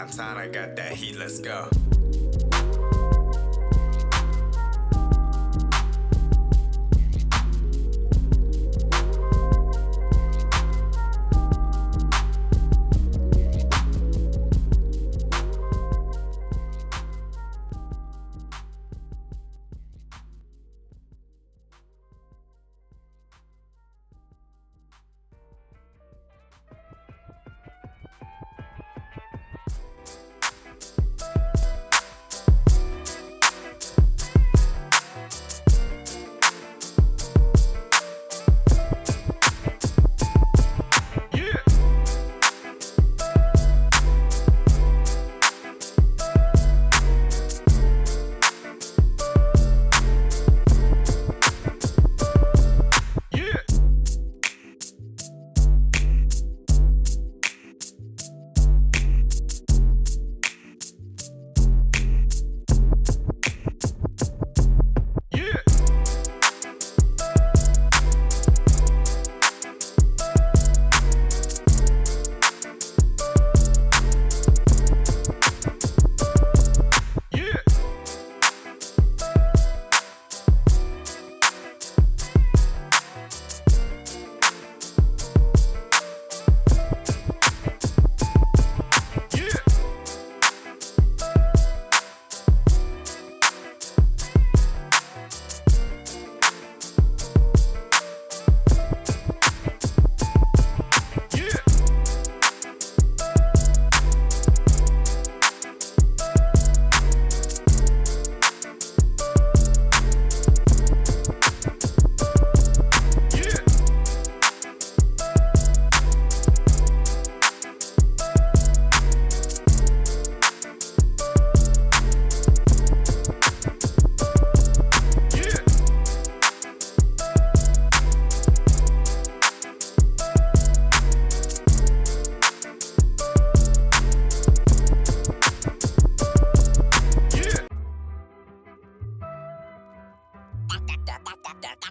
Downtown, I got that heat, let's go.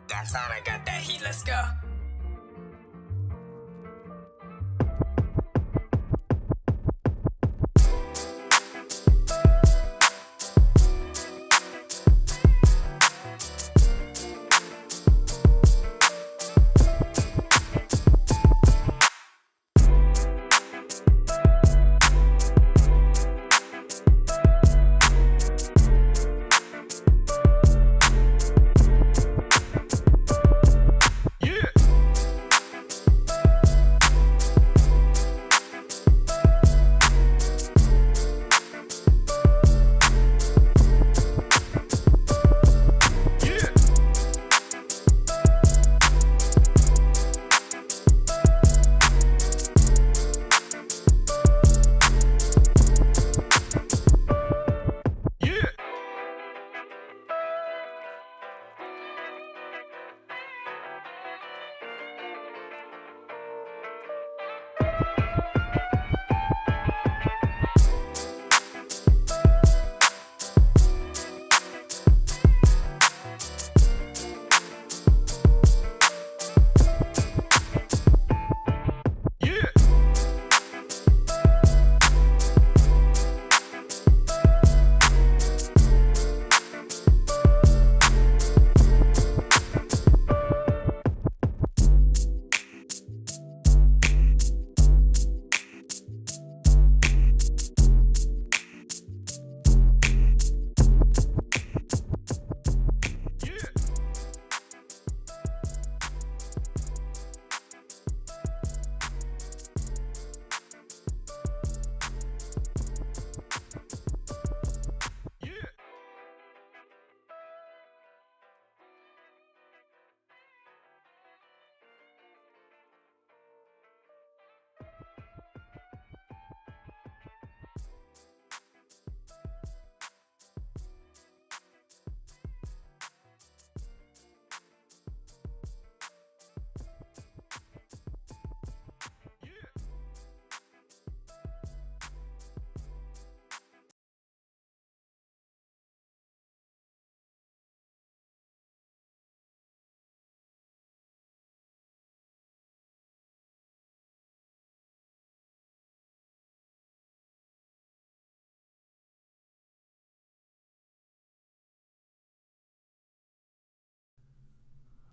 Downtown, I got that heat, let's go. Yeah.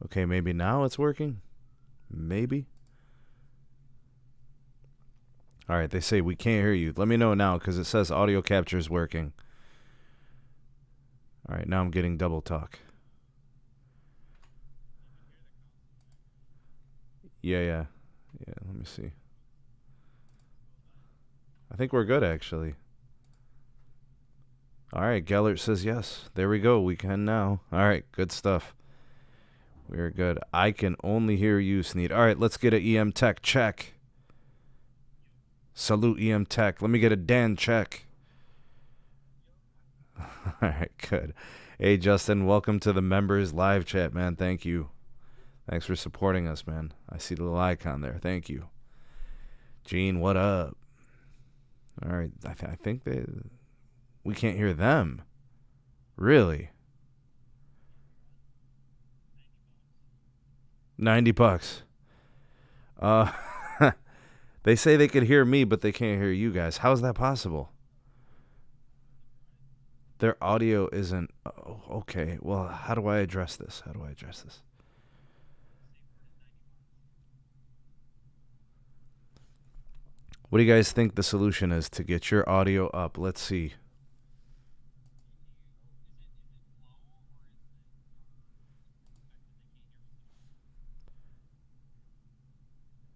Okay, maybe now it's working. Maybe. All right, they say we can't hear you. Let me know now because it says audio capture is working. All right, now I'm getting double talk. Yeah, let me see. I think we're good, actually. All right, Gellert says yes. There we go. We can now. All right, good stuff. We're good. I can only hear you, Sneed. All right, let's get an EM Tech check. Salute EM Tech. Let me get a Dan check. All right, good. Hey, Justin, welcome to the members live chat, man. Thank you. Thanks for supporting us, man. I see the little icon there. Thank you. Gene, what up? All right, I think we can't hear them. Really? $90. They say they could hear me, but they can't hear you guys. How is that possible? Their audio isn't... Oh, okay, well, how do I address this? What do you guys think the solution is to get your audio up? Let's see.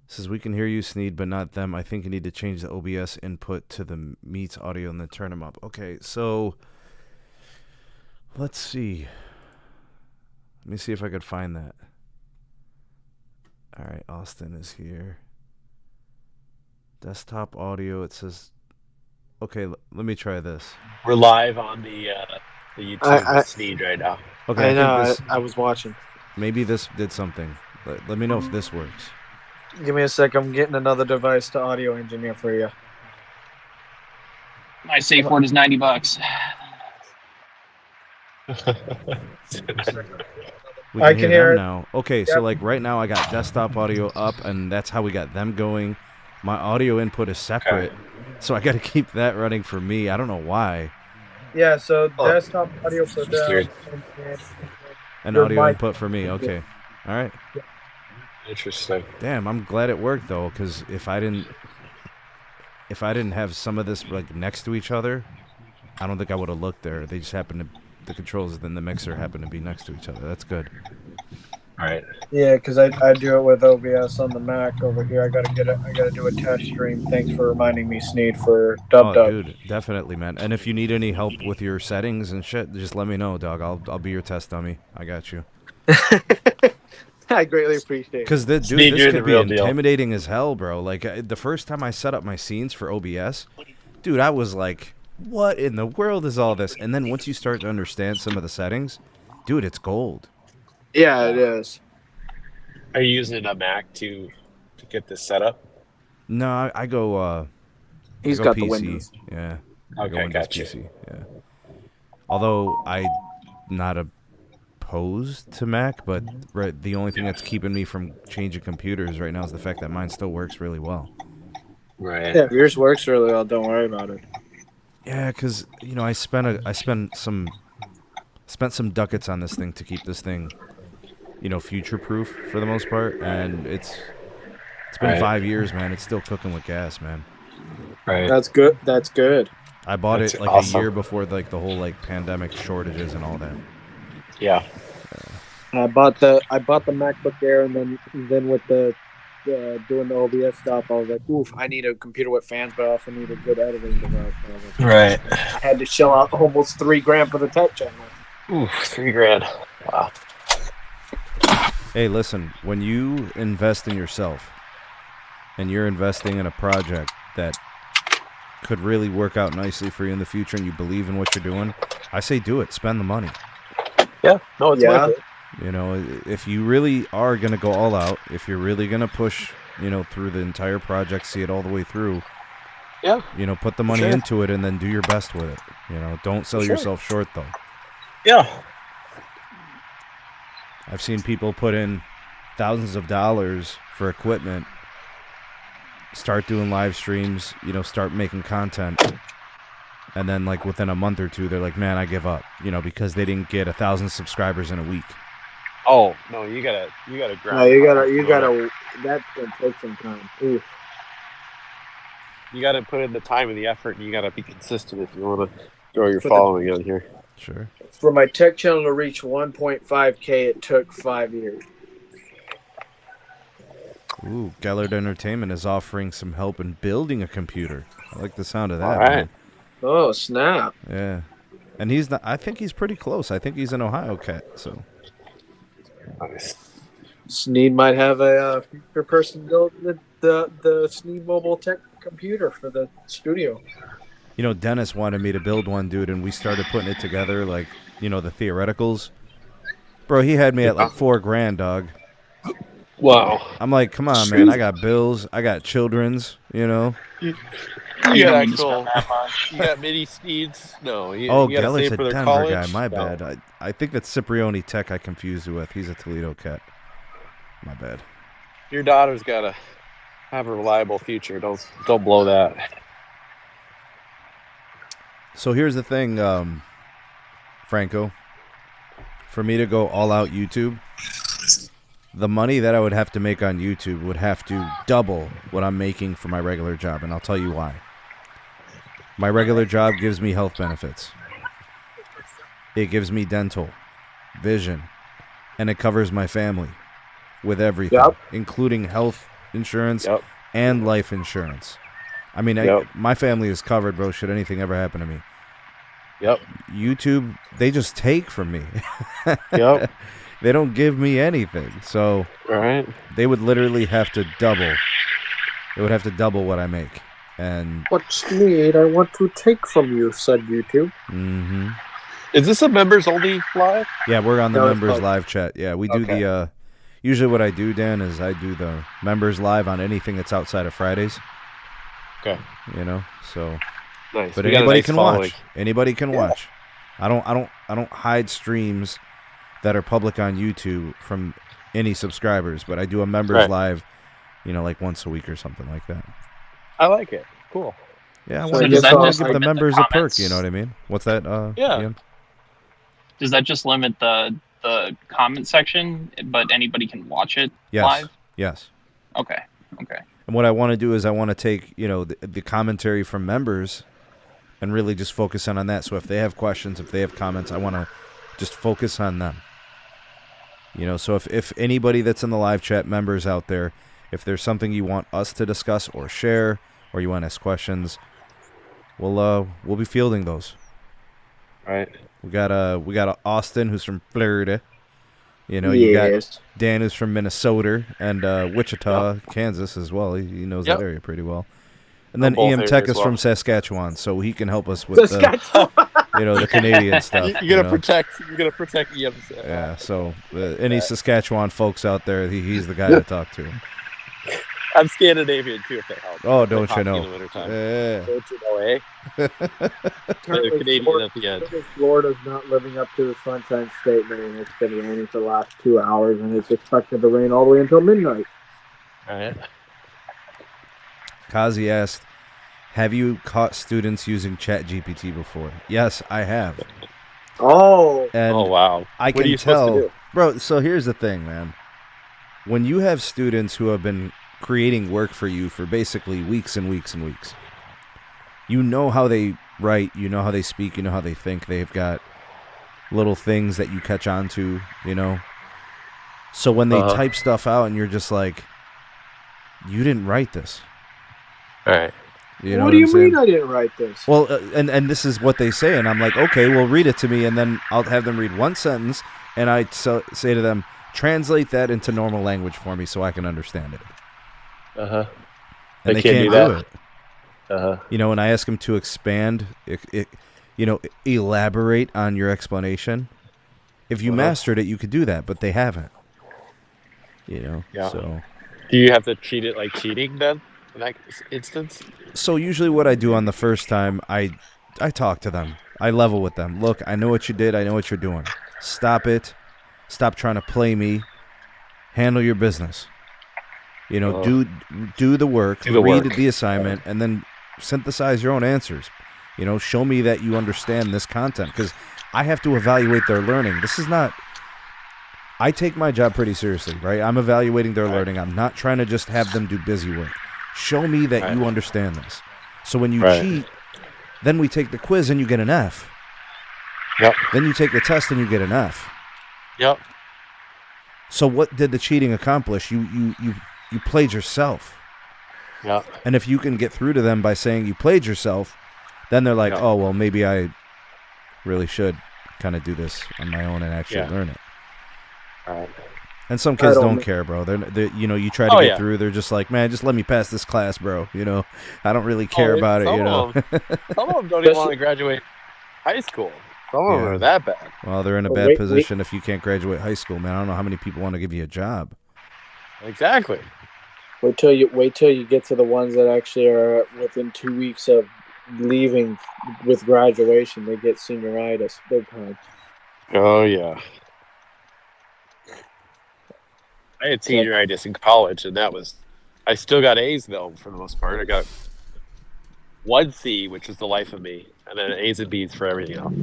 Says we can hear you, Sneed, but not them. I think you need to change the OBS input to the Meets audio and then turn them up. Okay, so let's see. Let me see if I could find that. All right, Austin is here. Desktop audio, it says... Okay, let me try this. We're live on the YouTube Sneed right now. Okay, I know, I was watching. Maybe this did something. Let me know if this works. Give me a sec. I'm getting another device to audio engineer for you. My safe word is $90. We can hear them now. Okay, yep. So like right now I got desktop audio up, and that's how we got them going. My audio input is separate, so I got to keep that running for me. I don't know why. Yeah, so desktop audio for them. And audio input for me. Okay. All right. Yeah. Interesting. Damn, I'm glad it worked though, because if I didn't have some of this like next to each other, I don't think I would have looked there. They just happened to, the controls and the mixer happened to be next to each other. That's good. All right. Yeah, because I do it with OBS on the Mac over here. I gotta do a test stream. Thanks for reminding me, Sneed, for Dub. Dude, definitely, man. And if you need any help with your settings and shit, just let me know, dog. I'll be your test dummy. I got you. I greatly appreciate it. Because this could be intimidating as hell, bro. Like, the first time I set up my scenes for OBS, dude, I was like, what in the world is all this? And then once you start to understand some of the settings, dude, it's gold. Yeah, it is. Are you using a Mac to get this set up? No, I go He's got PC. The Windows. Yeah. Okay, gotcha. PC. Yeah. Although I'm not opposed to Mac, but the only thing that's keeping me from changing computers right now is the fact that mine still works really well. Right. Yeah, if yours works really well, don't worry about it. Yeah, because I spent some ducats on this thing to keep this thing, future proof for the most part, and it's been 5 years, man. It's still cooking with gas, man. Right. That's good. That's good. I bought That's it like awesome. a year before like the whole like pandemic shortages and all that. Yeah. I bought the MacBook Air, and then with the doing the OBS stuff, I was like, oof, I need a computer with fans, but I also need a good editing device. Right. I had to shell out almost $3,000 for the tech channel. Ooh, $3,000. Wow. Hey, listen, when you invest in yourself and you're investing in a project that could really work out nicely for you in the future and you believe in what you're doing, I say do it. Spend the money. Yeah. No, it's worth it. If you really are going to go all out, if you're really going to push, through the entire project, see it all the way through, yeah, put the money into it and then do your best with it. Don't sell yourself short, though. Yeah. I've seen people put in thousands of dollars for equipment, start doing live streams, start making content, and then like within a month or two, they're like, man, I give up, because they didn't get 1,000 subscribers in a week. Oh no, you gotta grind. No, you gotta. That's gonna take some time. Oof. You gotta put in the time and the effort, and you gotta be consistent if you want to grow your For following on here. Sure. For my tech channel to reach 1.5K, it took 5 years. Ooh, Gellert Entertainment is offering some help in building a computer. I like the sound of that. All right. Man. Oh snap! Yeah, and he's not. I think he's pretty close. I think he's an Ohio cat. So Nice. Sneed might have a future person build the Sneed mobile tech computer for the studio. you know, Dennis wanted me to build one, dude, and we started putting it together, like the theoreticals. Bro, he had me at like $4,000, dog. Wow. I'm like, come on, man. I got bills. I got children's. You know. You You got don't need to actual. spend that much. You got mini Sneeds? No. You Oh, gotta Gellert's save a for their Denver college? guy. My No. bad. I think that's Cipriani Tech I confused it with. He's a Toledo cat. My bad. Your daughter's gotta have a reliable future. Don't blow that. So here's the thing, Franco. For me to go all out YouTube, the money that I would have to make on YouTube would have to double what I'm making for my regular job, and I'll tell you why. My regular job gives me health benefits. It gives me dental, vision, and it covers my family with everything, Yep. including health insurance Yep. and life insurance. I mean, Yep. my family is covered, bro, should anything ever happen to me. Yep. YouTube, they just take from me. Yep. They don't give me anything. So Right. they would literally have to double. They would have to double what I make. And What's Sneed? I want to take from you, said YouTube. Is this a members only live? yeah, we're on the No, it's members not. live chat. Yeah, we do Okay. the usually what I do, Dan, is I do the members live on anything that's outside of Fridays. Okay. You know, so Nice. but We got a anybody nice can following. watch. Anybody can watch. I don't hide streams that are public on YouTube from any subscribers, but I do a members Right. live, like once a week or something like that. I like it. Cool. Yeah, I So want does to that give just the limit the members a perk, comments? you know what I mean? What's that? Yeah. Ian? Does that just limit the comment section, but anybody can watch it Yes. live? Yes. Okay. And what I want to do is I want to take, the commentary from members and really just focus on that. So if they have questions, if they have comments, I want to just focus on them. So if anybody that's in the live chat, members out there, if there's something you want us to discuss or share, or you want to ask questions, we'll be fielding those. Right. We got Austin, who's from Florida. You got Dan, who's from Minnesota, and Wichita, Kansas as well. He knows Yep. that area pretty well. And then both EM areas Tech as is well. from Saskatchewan, so he can help us with the Canadian stuff. You gotta protect. You gotta protect EM's. Yeah, so any Saskatchewan folks out there, he's the guy to talk to. I'm Scandinavian too, if that helps. Oh, I play don't you hockey know? in the wintertime. Yeah. Don't you know, eh? Currently, Canadian at the end. Florida's not living up to the Sunshine Statement, and it's been raining for the last 2 hours, and it's expected to rain all the way until midnight. All right. Kazi asked, have you caught students using ChatGPT before? Yes, I have. Oh, And Oh wow. I What are can you supposed tell, to do? bro. So here's the thing, man. When you have students who have been creating work for you for basically weeks and weeks and weeks, you know how they write, you know how they speak, you know how they think. They've got little things that you catch on to, So when they type stuff out and you're just like, you didn't write this. All right. You know what do you I'm saying? mean I didn't write this? Well, and this is what they say, and I'm like, okay, well, read it to me, and then I'll have them read one sentence, and I say to them, translate that into normal language for me so I can understand it. Uh huh. And They they can't can't do do that. it. Uh huh. And I ask them to expand, elaborate on your explanation. If you mastered it, you could do that, but they haven't. Yeah. So Do you have to treat it like cheating then? In that instance? So usually what I do on the first time, I talk to them. I level with them. Look, I know what you did. I know what you're doing. Stop it. Stop trying to play me. Handle your business. Do the work. Do the read work. the assignment, and then synthesize your own answers. Show me that you understand this content, because I have to evaluate their learning. This is not. I take my job pretty seriously, right? I'm evaluating their learning. I'm not trying to just have them do busy work. Show me that you understand this. So when you cheat, then we take the quiz and you get an F. Yep. Then you take the test and you get an F. Yep. So what did the cheating accomplish? You played yourself. Yep. And if you can get through to them by saying you played yourself, then they're like, oh, well, maybe I really should kind of do this on my own and actually learn it. Right. And some kids don't care, bro. They're you try to get through, they're just like, man, just let me pass this class, bro. I don't really care about it, Some of them don't even want to graduate high school. Some of them are that bad. Well, they're in a bad position if you can't graduate high school, man. I don't know how many people want to give you a job. Exactly. Wait till you get to the ones that actually are within 2 weeks of leaving with graduation. They get senioritis big time. Oh yeah. I had senioritis in college, and I still got A's though for the most part. I got 1 C, which was the life of me, and then A's and B's for everything else.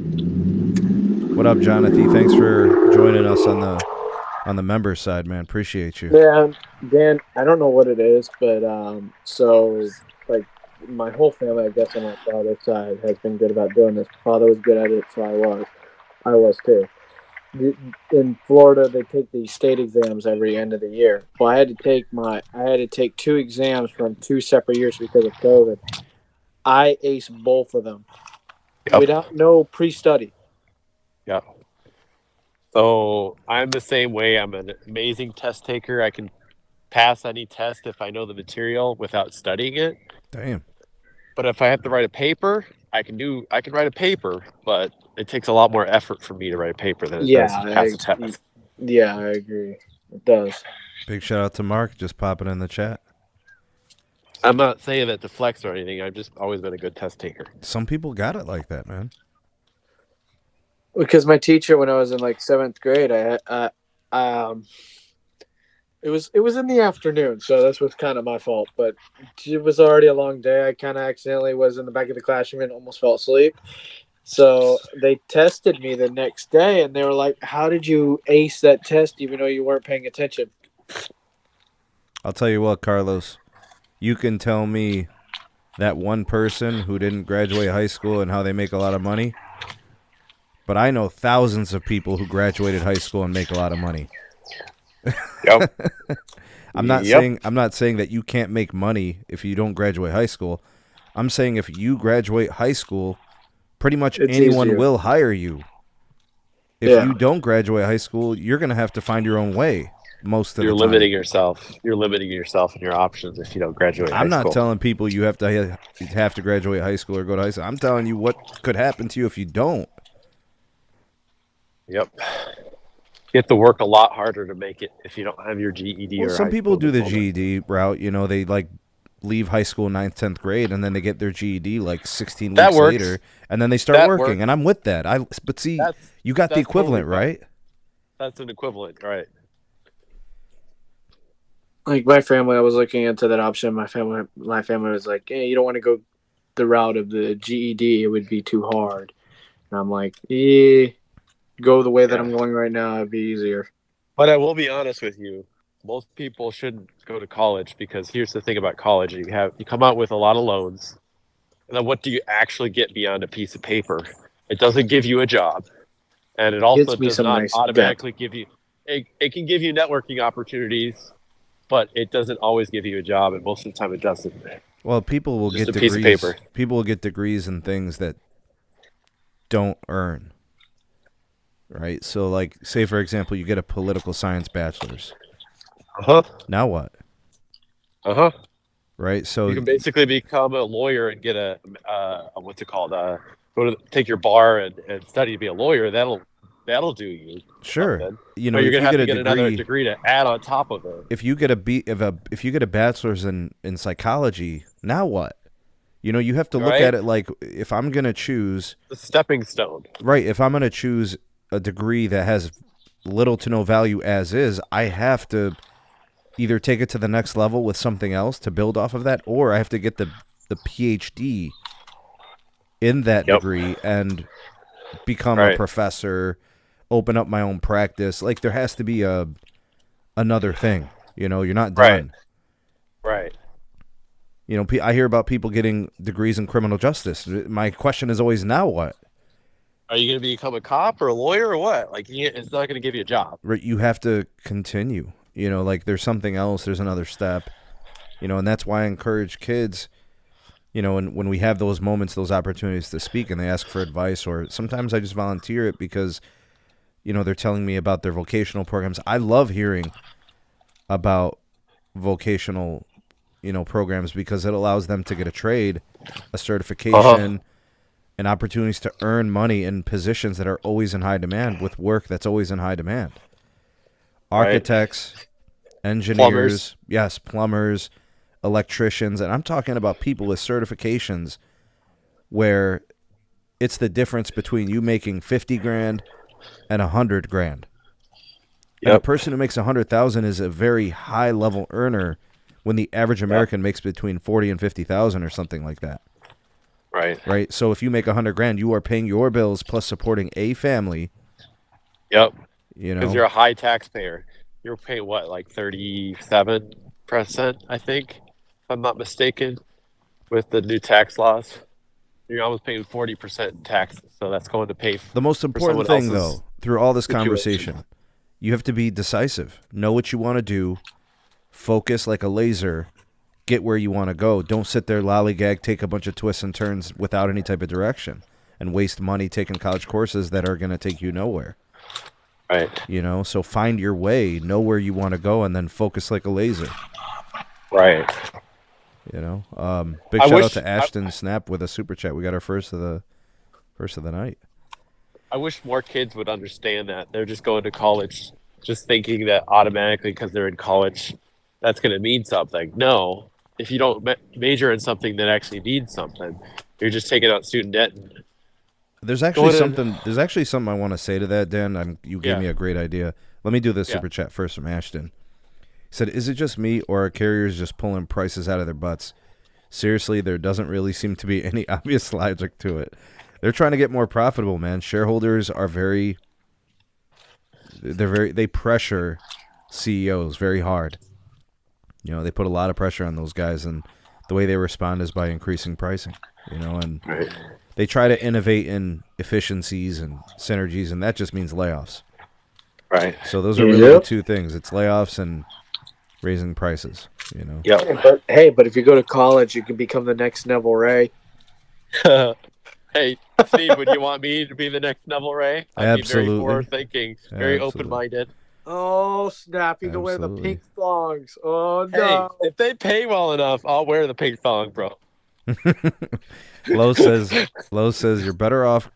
What up, Jonathan? Thanks for joining us on the member side, man. Appreciate you. Yeah, Dan, I don't know what it is, but so like my whole family, I guess on my father's side, has been good about doing this. My father was good at it, so I was too. In Florida, they take the state exams every end of the year. Well, I had to take 2 exams from 2 separate years because of COVID. I aced both of them without no pre-study. Yeah. So I'm the same way. I'm an amazing test taker. I can pass any test if I know the material without studying it. Damn. But if I have to write a paper, I can write a paper, but it takes a lot more effort for me to write a paper than it does to pass a test. Yeah, I agree. It does. Big shout out to Mark, just popping in the chat. I'm not saying that to flex or anything. I've just always been a good test taker. Some people got it like that, man. Because my teacher, when I was in like 7th grade, it was in the afternoon, so this was kind of my fault. But it was already a long day. I kind of accidentally was in the back of the classroom and almost fell asleep. So they tested me the next day, and they were like, "How did you ace that test even though you weren't paying attention?" I'll tell you what, Carlos. You can tell me that one person who didn't graduate high school and how they make a lot of money. But I know thousands of people who graduated high school and make a lot of money. Yep. I'm not saying that you can't make money if you don't graduate high school. I'm saying if you graduate high school, pretty much anyone will hire you. If you don't graduate high school, you're going to have to find your own way most of the time. You're limiting yourself. You're limiting yourself and your options if you don't graduate high school. I'm not telling people you have to graduate high school or go to high school. I'm telling you what could happen to you if you don't. Yep. You have to work a lot harder to make it if you don't have your GED. Well, some people do the GED route. They like leave high school 9th, 10th grade, and then they get their GED like 16 weeks later, and then they start working. And I'm with that. But see, you got the equivalent, right? That's an equivalent, right? Like my family, I was looking into that option. My family was like, "Hey, you don't want to go the route of the GED. It would be too hard." And I'm like, go the way that I'm going right now. It'd be easier. But I will be honest with you. Most people shouldn't go to college because here's the thing about college. You come out with a lot of loans. And then what do you actually get beyond a piece of paper? It doesn't give you a job. And it also does not automatically give you it can give you networking opportunities, but it doesn't always give you a job, and most of the time it doesn't. Well, people will get degrees. Piece of paper. People will get degrees in things that don't earn. Right? So, like, say, for example, you get a political science bachelor's. Uh-huh. Now what? Uh-huh. Right? So you can basically become a lawyer and get take your bar and study to be a lawyer. That'll do you. Sure. Something. But you're going to have to get another degree to add on top of it. If you get a bachelor's in psychology, now what? You have to look at it like, if I'm going to choose the stepping stone. Right, if I'm going to choose a degree that has little to no value as is, I have to either take it to the next level with something else to build off of that, or I have to get the PhD in that degree and become a professor open up my own practice. Like, there has to be another thing. You know, you're not done. Right. You know, I hear about people getting degrees in criminal justice. My question is always, now what? Are you going to become a cop or a lawyer or what? Like, it's not going to give you a job. Right, you have to continue. You know, like, there's something else. There's another step. You know, and that's why I encourage kids, you know, and when we have those moments, those opportunities to speak and they ask for advice, or sometimes I just volunteer it because, you know, they're telling me about their vocational programs. I love hearing about vocational, you know, programs because it allows them to get a trade, a certification, and opportunities to earn money in positions that are always in high demand with work that's always in high demand. Architects, engineers, plumbers, electricians, and I'm talking about people with certifications where it's the difference between you making 50 grand and 100 grand. And a person who makes 100,000 is a very high level earner when the average American makes between 40 and 50,000 or something like that. Right. So if you make 100 grand, you are paying your bills plus supporting a family. Yep. You know, because you're a high taxpayer. You're paying what, like 37%, I think, if I'm not mistaken, with the new tax laws. You're almost paying 40% in taxes, so that's going to pay. The most important thing, though, through all this conversation, you have to be decisive. Know what you want to do. Focus like a laser. Get where you want to go. Don't sit there lollygag, take a bunch of twists and turns without any type of direction, and waste money taking college courses that are going to take you nowhere. Right. You know, so find your way, know where you want to go, and then focus like a laser. Right. You know, big shout out to Ashton Snap with a super chat. We got our first of the night. I wish more kids would understand that. They're just going to college, just thinking that automatically because they're in college, that's going to mean something. No, if you don't major in something that actually means something, you're just taking out student debt. There's actually something I want to say to that, Dan. You gave me a great idea. Let me do this super chat first from Ashton. He said, "Is it just me, or are carriers just pulling prices out of their butts? Seriously, there doesn't really seem to be any obvious logic to it. They're trying to get more profitable, man. Shareholders are they pressure CEOs very hard. You know, they put a lot of pressure on those guys, and the way they respond is by increasing pricing. You know, and they try to innovate in efficiencies and synergies, and that just means layoffs. Right. So those are really the two things. It's layoffs and raising prices, you know. But if you go to college, you can become the next Neville Ray. Hey, Steve, would you want me to be the next Neville Ray? I'd Absolutely. be very forward-thinking, very open-minded. Oh, snap. You can wear the pink thongs. Oh, no. Hey, if they pay well enough, I'll wear the pink thong, bro. Lowe says you're better off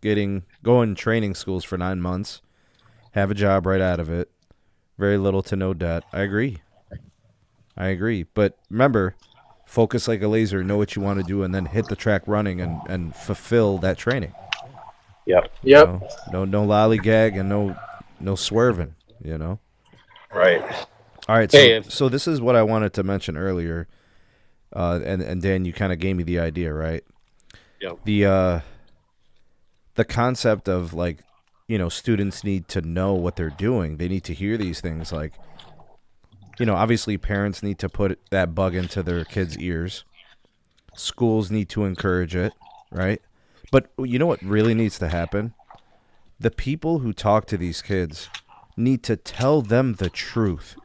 going training schools for 9 months, have a job right out of it, very little to no debt. I agree. But remember, focus like a laser, know what you want to do, and then hit the track running and fulfill that training. Yep. You know? No lollygag and no swerving, you know? Right. All right, so this is what I wanted to mention earlier, and Dan, you kind of gave me the idea, right? Yep. The concept of, like, you know, students need to know what they're doing. They need to hear these things, like, you know, obviously parents need to put that bug into their kids' ears. Schools need to encourage it, right? But you know what really needs to happen? The people who talk to these kids need to tell them the truth.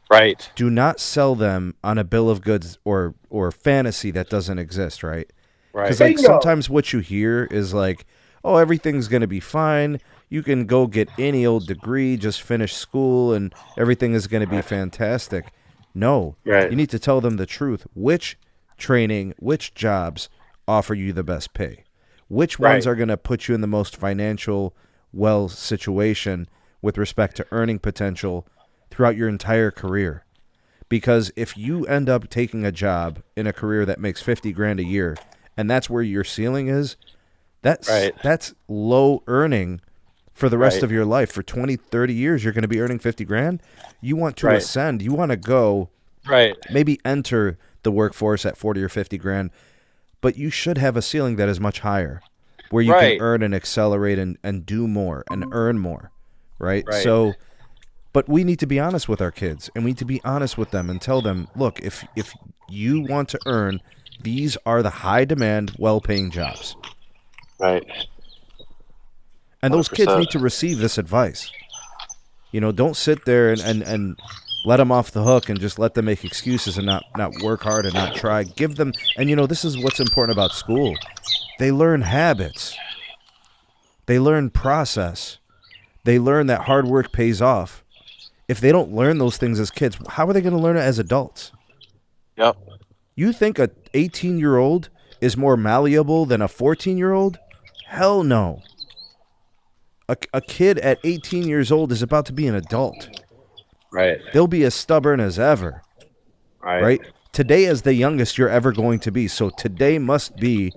Right. Do not sell them on a bill of goods or fantasy that doesn't exist, right? Right. Because, like, sometimes what you hear is like, oh, everything's going to be fine. You can go get any old degree, just finish school, and everything is going to be fantastic. No. Right. You need to tell them the truth. Which training, which jobs offer you the best pay? Which ones are going to put you in the most financial well situation with respect to earning potential throughout your entire career? Because if you end up taking a job in a career that makes 50 grand a year, and that's where your ceiling is, that's low earning for the rest of your life. For 20, 30 years, you're going to be earning 50 grand. You want to ascend. You want to go, maybe enter the workforce at 40 or 50 grand, but you should have a ceiling that is much higher, where you can earn and accelerate and do more and earn more, right? So, but we need to be honest with our kids, and we need to be honest with them and tell them, look, if you want to earn, these are the high-demand, well-paying jobs. Right. And those 100%. kids need to receive this advice. You know, don't sit there and let them off the hook and just let them make excuses and not work hard and not try. Give them, and you know, this is what's important about school. They learn habits. They learn process. They learn that hard work pays off. If they don't learn those things as kids, how are they going to learn it as adults? Yep. You think a 18-year-old is more malleable than a 14-year-old? Hell no. A kid at 18 years old is about to be an adult. Right. They'll be as stubborn as ever. Right? Today is the youngest you're ever going to be. So today must be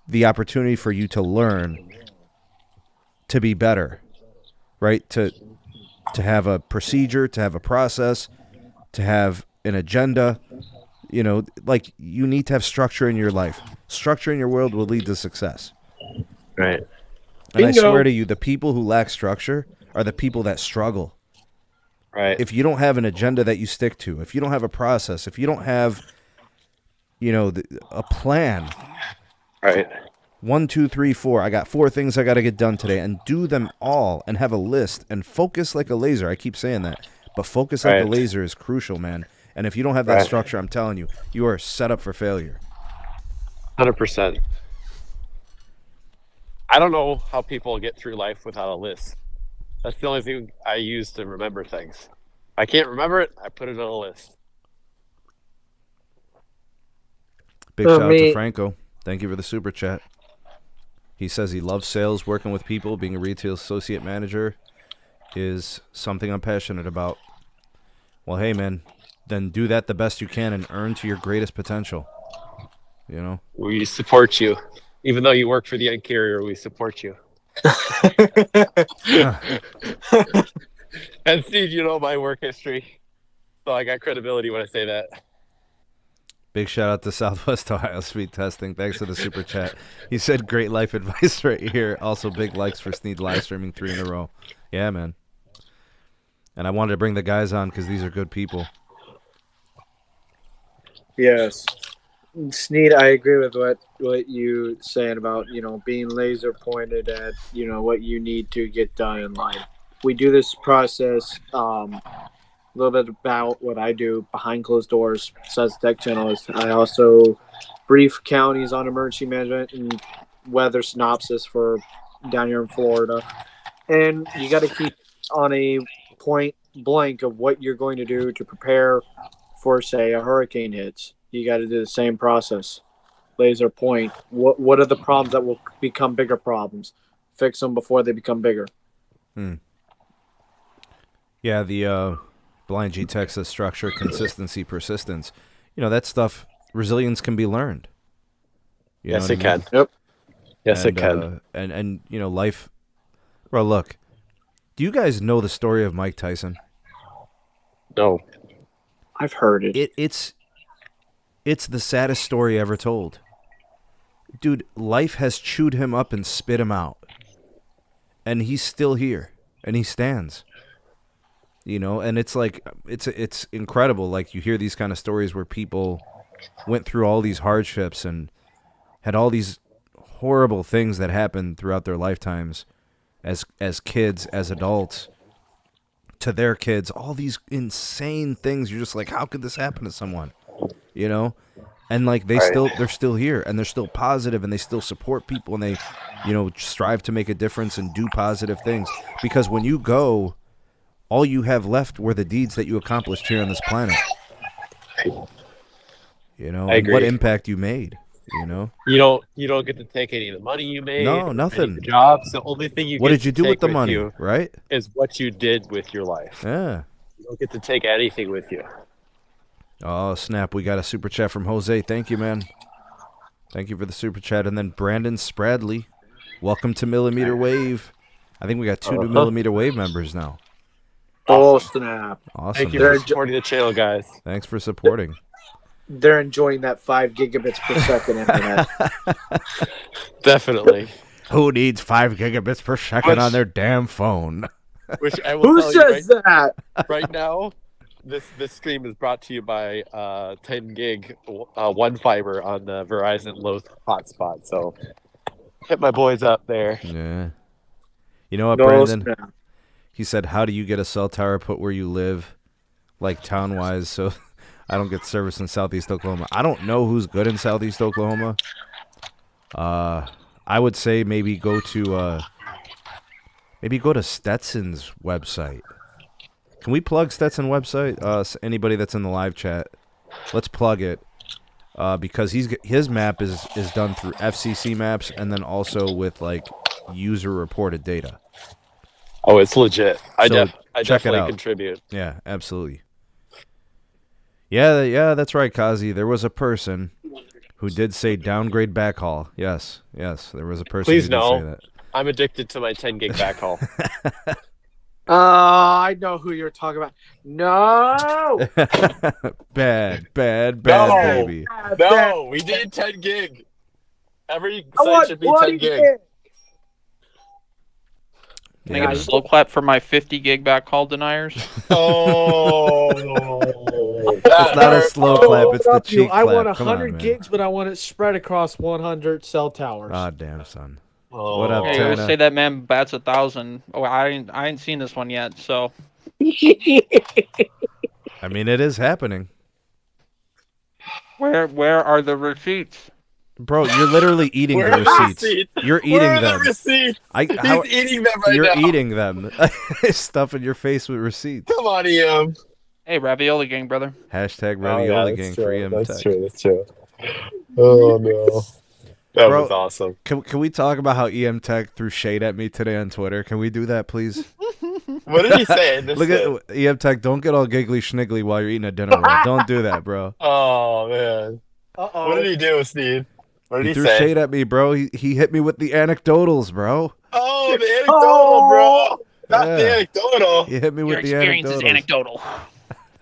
the opportunity for you to learn to be better. Right? To have a procedure, to have a process, to have an agenda. You know, like, you need to have structure in your life. Structure in your world will lead to success. Right. And Bingo. I swear to you, the people who lack structure are the people that struggle. Right. If you don't have an agenda that you stick to, if you don't have a process, if you don't have, you know, a plan. Right. 1, 2, 3, 4. I got 4 things I got to get done today, and do them all and have a list and focus like a laser. I keep saying that, but focus like a laser is crucial, man. And if you don't have that structure, I'm telling you, you are set up for failure. 100%. I don't know how people get through life without a list. That's the only thing I use to remember things. If I can't remember it, I put it on a list. Big shout out to Franco. Thank you for the super chat. He says he loves sales, working with people, being a retail associate manager is something I'm passionate about. Well, hey, man, then do that the best you can and earn to your greatest potential. You know? We support you. Even though you work for the end carrier, we support you. And Steve, you know my work history, so I got credibility when I say that. Big shout out to Southwest Ohio Speed Testing. Thanks for the super chat. He said great life advice right here. Also big likes for Sneed live streaming 3 in a row. Yeah, man. And I wanted to bring the guys on because these are good people. Yes. Sneed, I agree with what you saying about, you know, being laser pointed at, you know, what you need to get done in life. We do this process, a little bit about what I do behind closed doors besides the tech channels. I also brief counties on emergency management and weather synopsis for down here in Florida. And you got to keep on a point blank of what you're going to do to prepare for, say, a hurricane hits. You got to do the same process. Laser point. What are the problems that will become bigger problems? Fix them before they become bigger. Yeah, the Blind G Texas structure, consistency, persistence. You know, that stuff, resilience can be learned. Yes, it can. Yep. Yes, it can. And you know, life. Well, look, do you guys know the story of Mike Tyson? No. I've heard it. It's the saddest story ever told. Dude, life has chewed him up and spit him out. And he's still here. And he stands. You know, and it's like, it's incredible. Like, you hear these kind of stories where people went through all these hardships and had all these horrible things that happened throughout their lifetimes as kids, as adults, to their kids. All these insane things. You're just like, how could this happen to someone? You know, and like they're still here, and they're still positive, and they still support people, and they, you know, strive to make a difference and do positive things. Because when you go, all you have left were the deeds that you accomplished here on this planet. You know, and what impact you made. You know, you don't get to take any of the money you made. No, nothing. Jobs. The only thing you what get did you to do with the with money? You right? Is what you did with your life. Yeah. You don't get to take anything with you. Oh, snap. We got a super chat from Jose. Thank you, man. Thank you for the super chat. And then Brandon Spradley. Welcome to Millimeter Wave. I think we got 2 new Millimeter Wave members now. Oh, snap. Awesome. Thank you for supporting the channel, guys. Thanks for supporting. They're enjoying that 5 gigabits per second internet. Definitely. Who needs 5 gigabits per second on their damn phone? Which I will Who tell you says that? right now. This stream is brought to you by 10 gig one fiber on the Verizon low hotspot. So hit my boys up there. Yeah. You know what, No Brandon? snap. He said, how do you get a cell tower put where you live, like town-wise, so I don't get service in Southeast Oklahoma? I don't know who's good in Southeast Oklahoma. I would say maybe go to Stetson's website. Can we plug Stetson website? Anybody that's in the live chat, let's plug it because his map is done through FCC maps and then also with like user reported data. Oh, it's legit. I check definitely it out. contribute. Yeah, absolutely. Yeah, that's right, Kazi. There was a person who did say downgrade backhaul. Yes, there was a person Please who did no. say that. I'm addicted to my 10 gig backhaul. I know who you're talking about. No. bad, No. baby. No, we need 10 gig. Every I site want should be 20 10 gig. Can I get a slow clap for my 50 gig backhaul deniers? Oh, It's not a slow clap. It's the cheek clap. I want Come on, 100 man. gigs, but I want it spread across 100 cell towers. Ah, damn, son. Oh. What up, Hey, I always Tana? say that man bats 1,000. Oh, I ain't seen this one yet, so I mean, it is happening. where are the receipts? Bro, you're literally eating Where the are the receipts. receipts? You're eating Where are them. the receipts? He's eating them right You're now. eating them. Stuffing your face with receipts. Come on, EM. Hey, ravioli gang, brother. Hashtag ravioli gang for EM That's Tech. true. That's true. Oh no, that Bro, was awesome. Can we talk about how EM Tech threw shade at me today on Twitter? Can we do that, please? What did he say? Look at EM Tech. Don't get all giggly schniggly while you're eating a dinner roll. Don't do that, bro. Oh man. Uh-oh. What did he do, Sneed? What did He he threw say? shade at me, bro. He hit me with the anecdotals, bro. Oh, the anecdotal, bro. Not the Yeah. anecdotal. He hit me Your with the experience is anecdotals. anecdotal.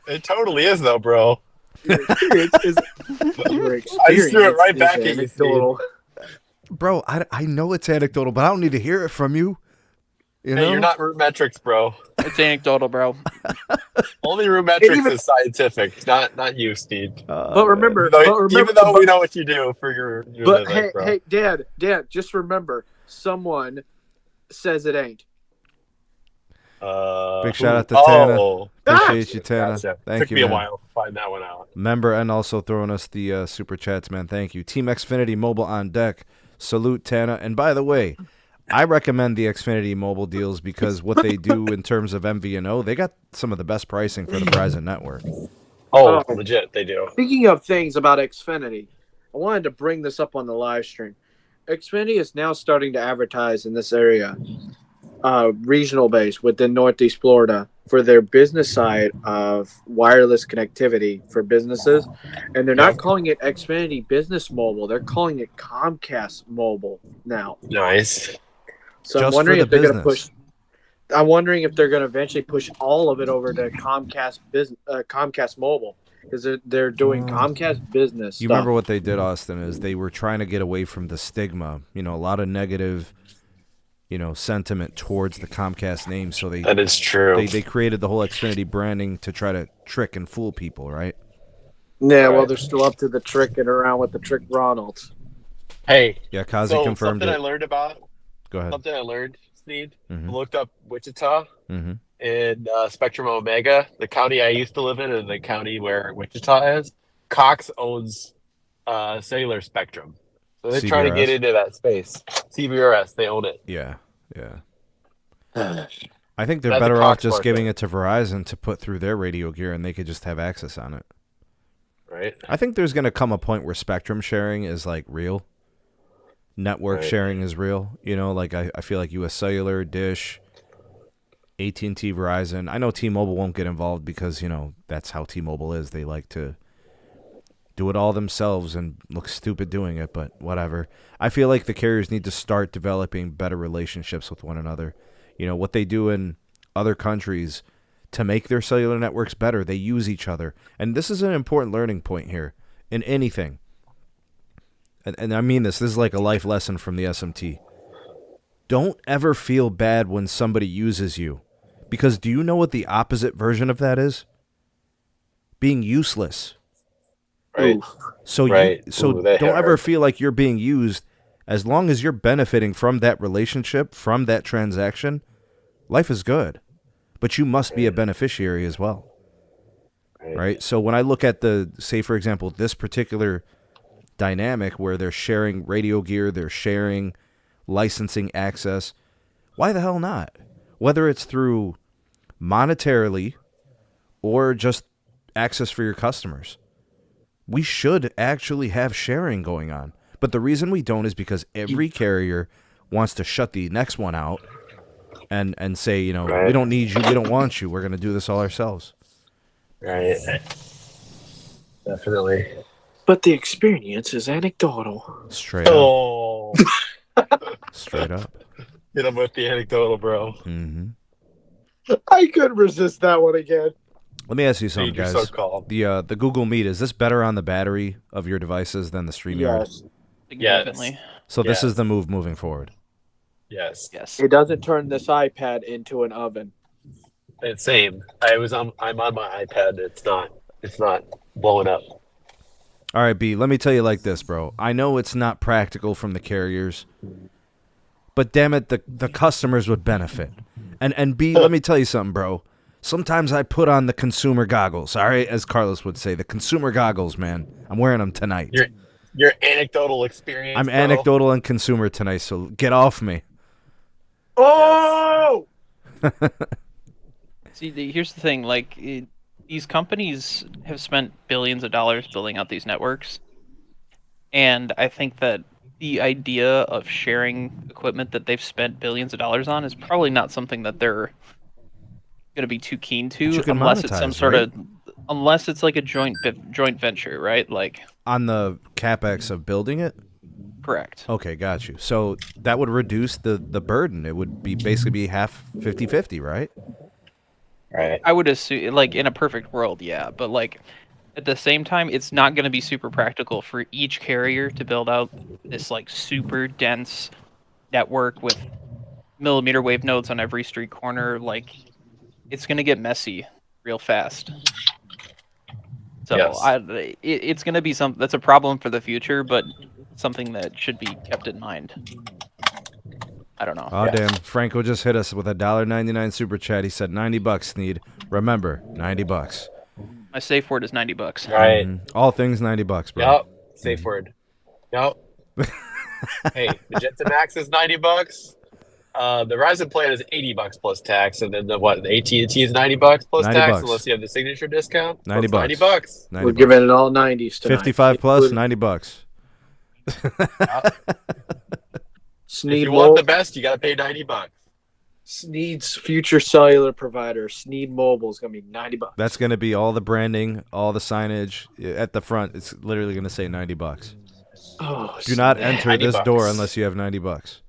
It totally is, though, bro. Your experience is I just threw it right back at you, anecdotal. Bro, I know it's anecdotal, but I don't need to hear it from you. You know? Hey, you're not root metrics, bro. It's anecdotal, bro. Only root metrics even- is scientific, not you, Steve. But remember, Even though we know what you do for your but living, bro. hey, Dad, just remember, someone says it ain't. Big shout out to Tana. Oh, Appreciate you, Tana. gotcha. Thank Took you, me man. a while to find that one out. Member and also throwing us the super chats, man. Thank you. Team Xfinity Mobile on deck. Salute, Tana. And by the way, I recommend the Xfinity Mobile deals because what they do in terms of MVNO, they got some of the best pricing for the Verizon network. Oh, legit, they do. Speaking of things about Xfinity, I wanted to bring this up on the live stream. Xfinity is now starting to advertise in this area, regional base within Northeast Florida, for their business side of wireless connectivity for businesses. And they're not calling it Xfinity Business Mobile. They're calling it Comcast Mobile now. Nice. So Just I'm wondering for if the they're going to business. push. I'm wondering if they're going to eventually push all of it over to Comcast Mobile, because they're doing Comcast Business. You stuff. remember what they did, Austin, is they were trying to get away from the stigma. You know, a lot of negative, sentiment towards the Comcast name. So That is true. they created the whole Xfinity branding to try to trick and fool people, right? Yeah, well, they're still up to the tricking around with the trick Ronalds. Hey, Yeah, Kazi so confirmed something I it. learned about, Go ahead. something I learned, Sneed, Mhm. looked up Wichita Mm-hmm. in Spectrum Omega, the county I used to live in and the county where Wichita is. Cox owns cellular spectrum. So they're trying to get CBRS? into that space. CBRS, they own it. Yeah. I think they're That's a better off Cox just market. giving it to Verizon to put through their radio gear and they could just have access on it. Right? I think there's going to come a point where spectrum sharing is like real. Network Right. sharing is real. Like I feel like US Cellular, Dish, AT&T, Verizon. I know T-Mobile won't get involved because, that's how T-Mobile is. They like to do it all themselves and look stupid doing it, but whatever. I feel like the carriers need to start developing better relationships with one another. What they do in other countries to make their cellular networks better, they use each other. And this is an important learning point here in anything. And I mean this is like a life lesson from the SMT. Don't ever feel bad when somebody uses you, Because do you know what the opposite version of that is? Being useless. Right. So Right. don't ever feel like you're being used. As long as you're benefiting from that relationship, from that transaction, life is good. But you must be a beneficiary as well. Right? So when I look at say, for example, this particular dynamic where they're sharing radio gear, they're sharing licensing access, why the hell not? Whether it's through monetarily or just access for your customers. We should actually have sharing going on. But the reason we don't is because every carrier wants to shut the next one out and say, we don't need you, we don't want you, we're going to do this all ourselves. Right. Definitely. But the experience is anecdotal. Straight up. Oh. Straight up. Get him with the anecdotal, bro. Mm-hmm. I couldn't resist that one again. Let me ask you something, guys. So The Google Meet, is this better on the battery of your devices than the StreamYard? Yes. Significantly. So this is the move moving forward. Yes. It doesn't turn this iPad into an oven. It's same. I'm on my iPad. It's not blowing up. All right, B, let me tell you like this, bro. I know it's not practical from the carriers, but damn it, the customers would benefit. And B, let me tell you something, bro. Sometimes I put on the consumer goggles, all right? As Carlos would say, the consumer goggles, man. I'm wearing them tonight. Your anecdotal experience, I'm bro. anecdotal and consumer tonight, so get off me. Oh! See, here's the thing. These companies have spent billions of dollars building out these networks. And I think that the idea of sharing equipment that they've spent billions of dollars on is probably not something that they're going to be too keen to, unless it's some sort of, unless it's like a joint venture, right? Like on the capex of building it. Correct. Okay, got you. So that would reduce the burden. It would basically be half 50-50, right? Right. I would assume, in a perfect world, yeah. But at the same time, it's not going to be super practical for each carrier to build out this super dense network with millimeter wave nodes on every street corner. It's going to get messy real fast. So yes. It's going to be that's a problem for the future, but something that should be kept in mind. I don't know. Oh, yeah. Damn. Franco just hit us with a $1.99 super chat. He said $90, Sneed. Remember, $90. My safe word is $90. Right. All things $90, bro. Yep. Safe word. Yep. Hey, Magenta MAX is $90. The Verizon plan is $80 plus tax, and then the AT&T is $90 plus tax, unless you have the signature discount. $90. $90. We're giving it all 90s tonight. 55 plus, $90. If you want the best, you got to pay $90. Sneed's future cellular provider, Sneed Mobile, is going to be $90. That's going to be all the branding, all the signage at the front. It's literally going to say $90. Oh, do not enter this $90. door unless you have $90.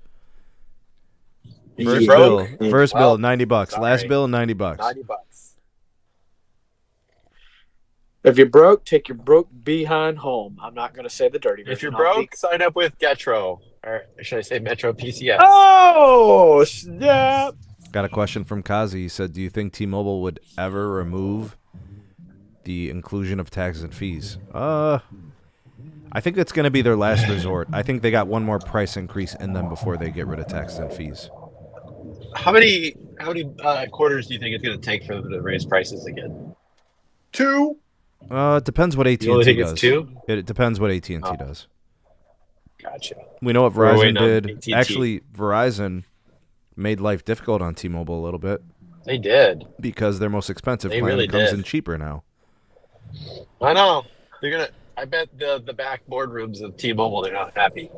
First bill, well, $90. Sorry. Last bill, $90. $90. If you're broke, take your broke behind home. I'm not going to say the dirty version. If you're broke, sign up with Getro. Or should I say Metro PCS? Oh, snap. Got a question from Kazi. He said, do you think T-Mobile would ever remove the inclusion of taxes and fees? I think it's going to be their last resort. I think they got one more price increase in them before they get rid of taxes and fees. How many quarters do you think it's going to take for them to raise prices again? 2. It depends what AT&T You only think does. it's 2? It depends what AT&T does. Gotcha. We know what We're Verizon waiting on did. AT&T. Actually, Verizon made life difficult on T-Mobile a little bit They did. because their most expensive They plan really comes did. in cheaper now. I know. They're gonna. I bet the back boardrooms of T-Mobile, they're not happy.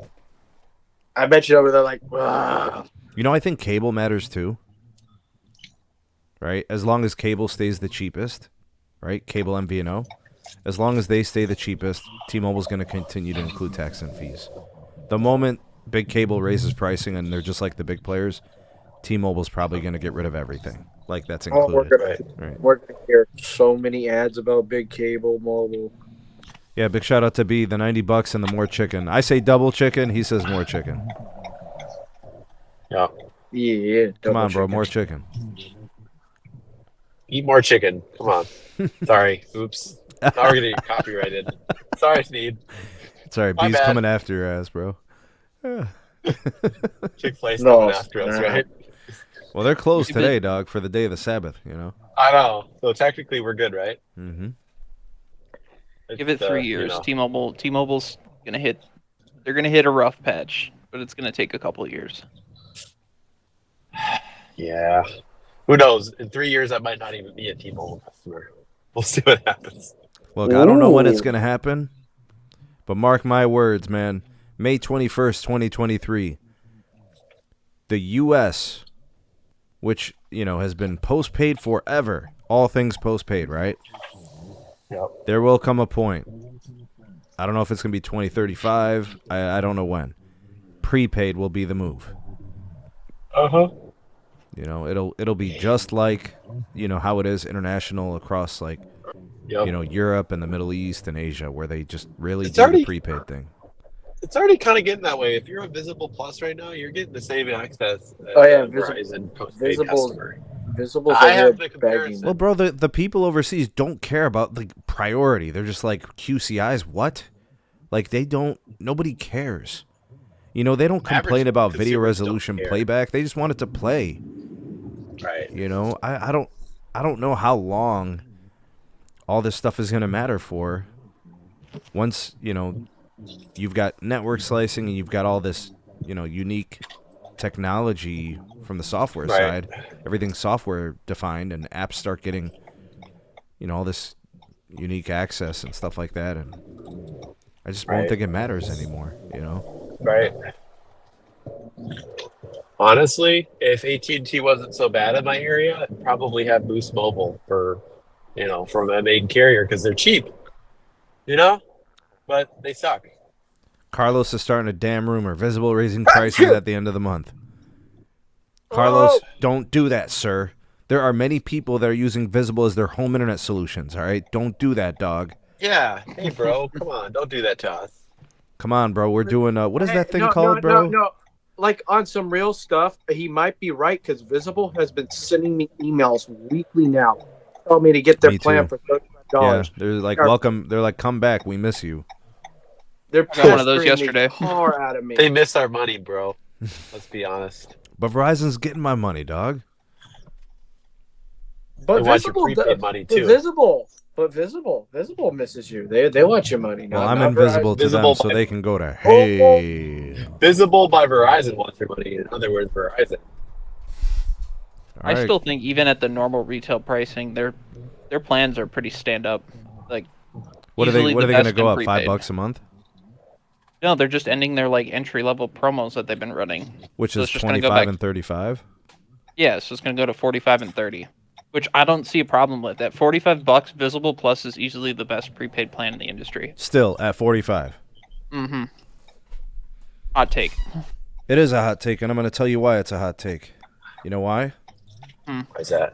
I bet you over there like, wow. I think cable matters too. Right? As long as cable stays the cheapest, right? Cable MVNO. As long as they stay the cheapest, T-Mobile's going to continue to include tax and fees. The moment big cable raises pricing and they're just like the big players, T-Mobile's probably going to get rid of everything. That's included. We're going to hear so many ads about big cable, mobile. Yeah, big shout out to B, the $90 and the more chicken. I say double chicken, he says more chicken. Yeah. Yeah. Come on, bro, more chicken. Eat more chicken. Come on. Sorry. Oops. Now we're gonna get copyrighted. Sorry, Sneed. Sorry, My B's bad. coming after your ass, bro. Chick-fil-A's No, coming after us, right? Well, they're closed today, dog, for the day of the Sabbath, you know? I know. So technically, we're good, right? Mm-hmm. Give it 3 years. T-Mobile's gonna hit. They're gonna hit a rough patch, but it's gonna take a couple of years. Yeah. Who knows? In 3 years, I might not even be a T-Mobile customer. We'll see what happens. Look, I don't know when it's going to happen, but mark my words, man. May 21st, 2023, the U.S., which, you know, has been postpaid forever, all things postpaid, right? Yep. There will come a point. I don't know if it's going to be 2035. I don't know when. Prepaid will be the move. Uh-huh. You know, it'll be just like, you know, how it is international across, like, you know, Europe and the Middle East and Asia, where they just really do the prepaid thing. It's already kind of getting that way. If you're a Visible Plus right now, you're getting the same access as Verizon postpaid customer. Visible's I have the begging. comparison. Well, bro, the people overseas don't care about the priority. They're just like, QCIs, what? Like, nobody cares. You know, they don't complain about video resolution playback. They just want it to play. Right. You know, I don't know how long all this stuff is going to matter for. Once, you know, you've got network slicing and you've got all this, you know, unique technology from the software side. Everything's software defined and apps start getting, you know, all this unique access and stuff like that. And I just won't think it matters anymore, you know? Right. Honestly, if AT&T wasn't so bad in my area, I'd probably have Boost Mobile for, you know, from a main carrier because they're cheap, you know, but they suck. Carlos is starting a damn rumor. Visible raising prices at the end of the month. Carlos, don't do that, sir. There are many people that are using Visible as their home internet solutions, all right? Don't do that, dog. Yeah. Hey, bro, come on. Don't do that to us. Come on, bro. We're doing, what is that thing called, bro? No. Like, on some real stuff, he might be right, because Visible has been sending me emails weekly now, telling me to get their plan for $35. Yeah, they're like, welcome. They're like, come back. We miss you. They're got one of those yesterday. Far out of me. They miss our money, bro. Let's be honest. But Verizon's getting my money, dog. But they want your prepaid money too. Visible misses you. They want your money. Well, I'm invisible to them, so they can go to Visible by Verizon wants your money. In other words, Verizon. I still think even at the normal retail pricing, their plans are pretty stand up. Like, what are they going to go up? prepaid. $5 a month? No, they're just ending their like entry level promos that they've been running. Which is 25 and 35. Yeah, so it's going to go to 45 and 30, which I don't see a problem with. At $45, Visible Plus is easily the best prepaid plan in the industry. Still at 45. Mm-hmm. Hot take. It is a hot take, and I'm going to tell you why it's a hot take. You know why? Why is that?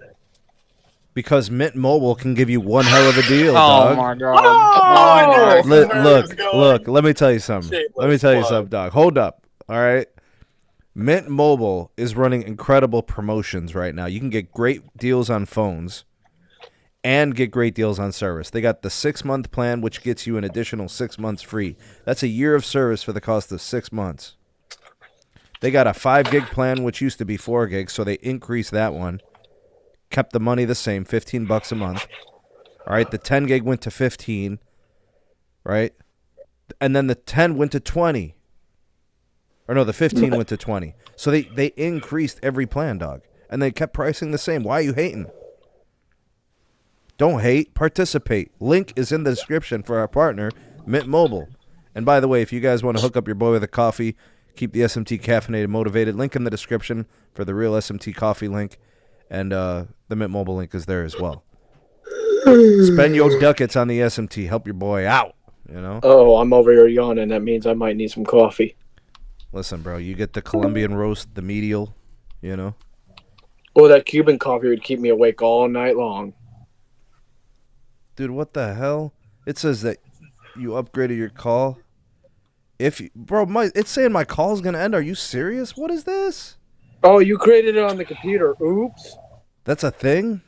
Because Mint Mobile can give you one hell of a deal, dog. My God. Look, let me tell you something. Dog. Hold up, all right? Mint Mobile is running incredible promotions right now. You can get great deals on phones and get great deals on service. They got the 6-month plan, which gets you an additional 6 months free. That's a year of service for the cost of 6 months. They got a 5-gig plan, which used to be 4 gigs, so they increased that one. Kept the money the same, $15 a month. All right, the 10 gig went to 15, right? And then the 10 went to 20. Or no, the 15 went to 20. So they increased every plan, dog. And they kept pricing the same. Why are you hating? Don't hate. Participate. Link is in the description for our partner, Mint Mobile. And by the way, if you guys want to hook up your boy with a coffee, keep the SMT caffeinated motivated. Link in the description for the real SMT coffee link. And the Mint Mobile link is there as well. Spend your ducats on the SMT. Help your boy out, you know? Oh, I'm over here yawning. That means I might need some coffee. Listen, bro, you get the Colombian roast, the medial, you know? Oh, that Cuban coffee would keep me awake all night long. Dude, what the hell? It says that you upgraded your call. It's saying my call's going to end. Are you serious? What is this? Oh, you created it on the computer. Oops. That's a thing?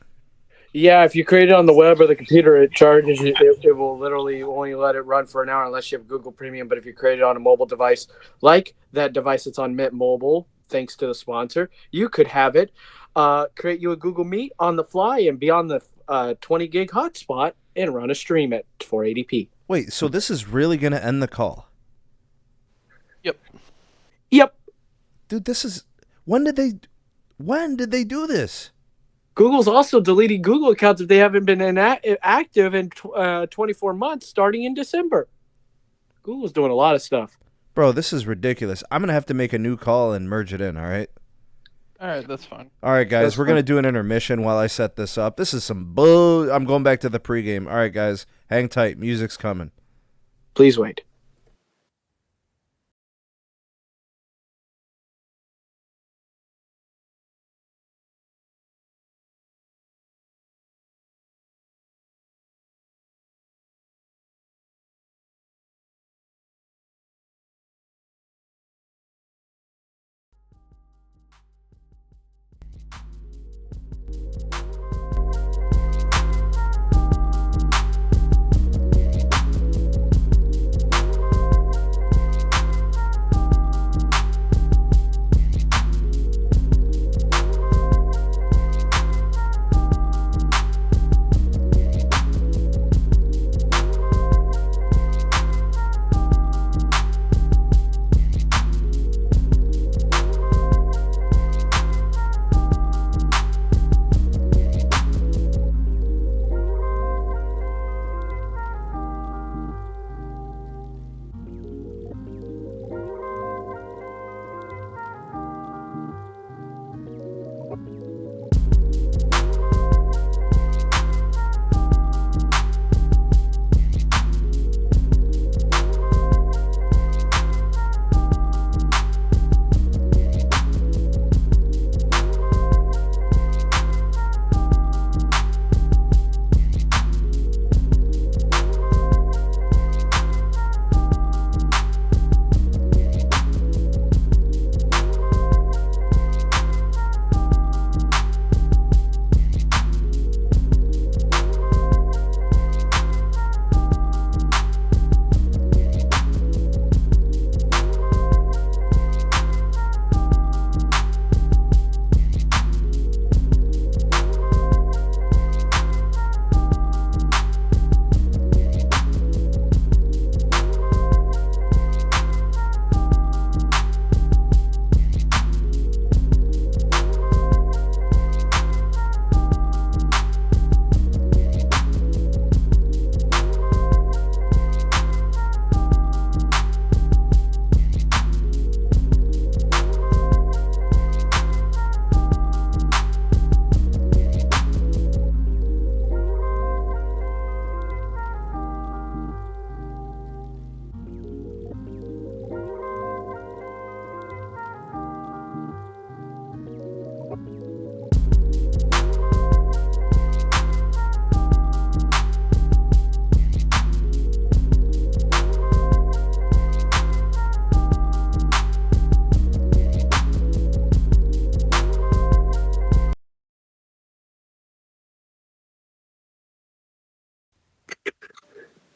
Yeah, if you create it on the web or the computer, it charges you. It will literally only let it run for an hour unless you have Google Premium. But if you create it on a mobile device, like that device that's on Mint Mobile, thanks to the sponsor, you could have it create you a Google Meet on the fly and be on the 20 gig hotspot and run a stream at 480p. Wait, so this is really going to end the call? Yep. Dude, this is... When did they do this? Google's also deleting Google accounts if they haven't been active in 24 months starting in December. Google's doing a lot of stuff. Bro, this is ridiculous. I'm going to have to make a new call and merge it in, all right? All right, that's fine. All right, guys, we're going to do an intermission while I set this up. This is some bull... I'm going back to the pregame. All right, guys, hang tight. Music's coming. Please wait.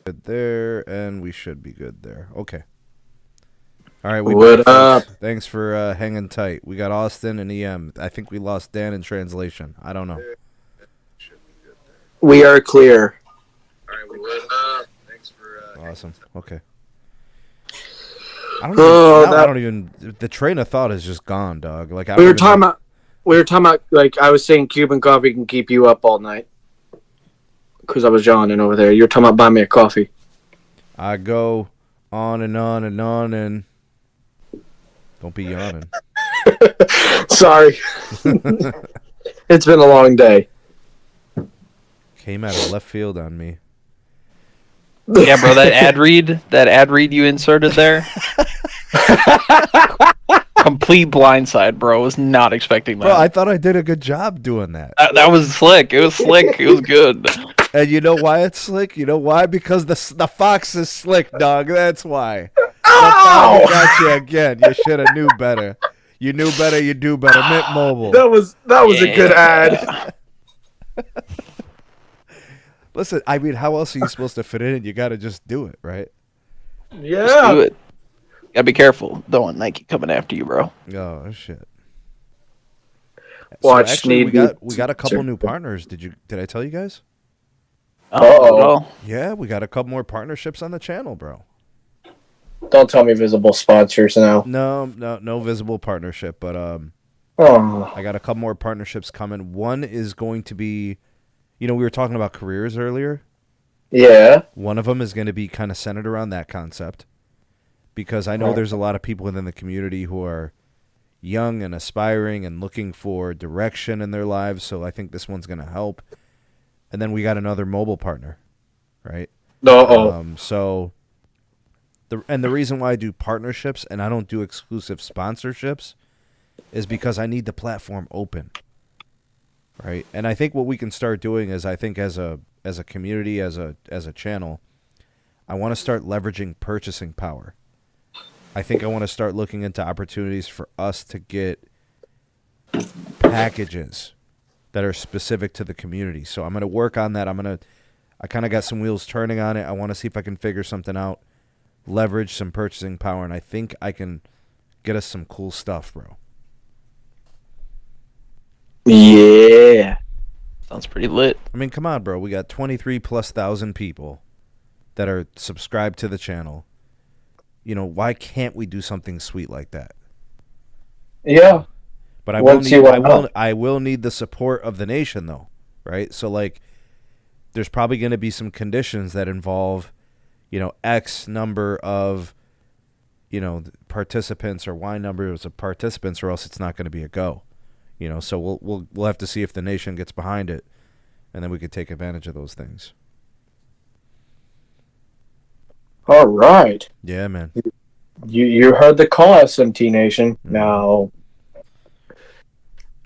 Good there, and we should be good there. Okay. All right, What up? Thanks for hanging tight. We got Austin and EM. I think we lost Dan in translation. I don't know. We are clear. All right, what up? Thanks for... Awesome. Okay. I don't even. The train of thought is just gone, dog. Like we were talking about. Like I was saying, Cuban coffee can keep you up all night. Because I was yawning over there. You were talking about buying me a coffee. I go on and on and on and don't be yawning. Sorry. It's been a long day. Came out of left field on me. Yeah, bro, that ad read you inserted there. Complete blindside, bro. Was not expecting that. Bro, I thought I did a good job doing that. That was slick. It was slick. It was good. And you know why it's slick? You know why? Because the fox is slick, dog. That's why. Ow! I got you again. You should have knew better. You knew better. You do better. Mint Mobile. That was a good ad. Listen, I mean, how else are you supposed to fit in? You got to just do it, right? Yeah. Just do it. Gotta be careful. Don't want Nike coming after you, bro. Oh shit. Watch so actually, Sneed. we got a couple new partners. Did I tell you guys? Oh, no. Yeah, we got a couple more partnerships on the channel, bro. Don't tell me visible sponsors now. No visible partnership, but Oh. I got a couple more partnerships coming. One is going to be, we were talking about careers earlier. Yeah. One of them is going to be kind of centered around that concept, because I know there's a lot of people within the community who are young and aspiring and looking for direction in their lives, so I think this one's going to help. And then we got another mobile partner, right? So the reason why I do partnerships and I don't do exclusive sponsorships is because I need the platform open, right? And I think what we can start doing is, I think as a community, as a channel, I want to start leveraging purchasing power. I think I want to start looking into opportunities for us to get packages that are specific to the community. So I'm going to work on that. I kind of got some wheels turning on it. I want to see if I can figure something out, leverage some purchasing power, and I think I can get us some cool stuff, bro. Yeah. Sounds pretty lit. I mean, come on, bro. We got 23,000+ people that are subscribed to the channel. Why can't we do something sweet like that? Yeah. But I will need the support of the nation, though, right? So, there's probably going to be some conditions that involve, X number of, participants, or Y numbers of participants, or else it's not going to be a go. So we'll have to see if the nation gets behind it, and then we could take advantage of those things. All right. Yeah, man. You heard the call, SMT Nation. Now,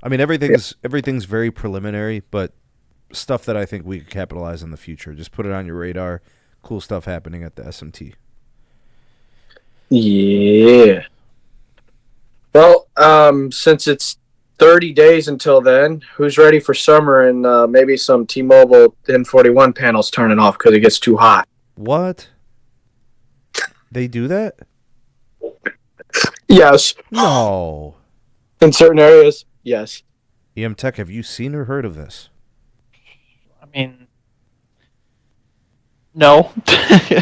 I mean, everything's very preliminary, but stuff that I think we could capitalize in the future. Just put it on your radar. Cool stuff happening at the SMT. Yeah. Well, since it's 30 days until then, who's ready for summer and maybe some T-Mobile N41 panels turning off because it gets too hot? What? They do that? Yes. No. In certain areas, yes. Tech, have you seen or heard of this? I mean, no.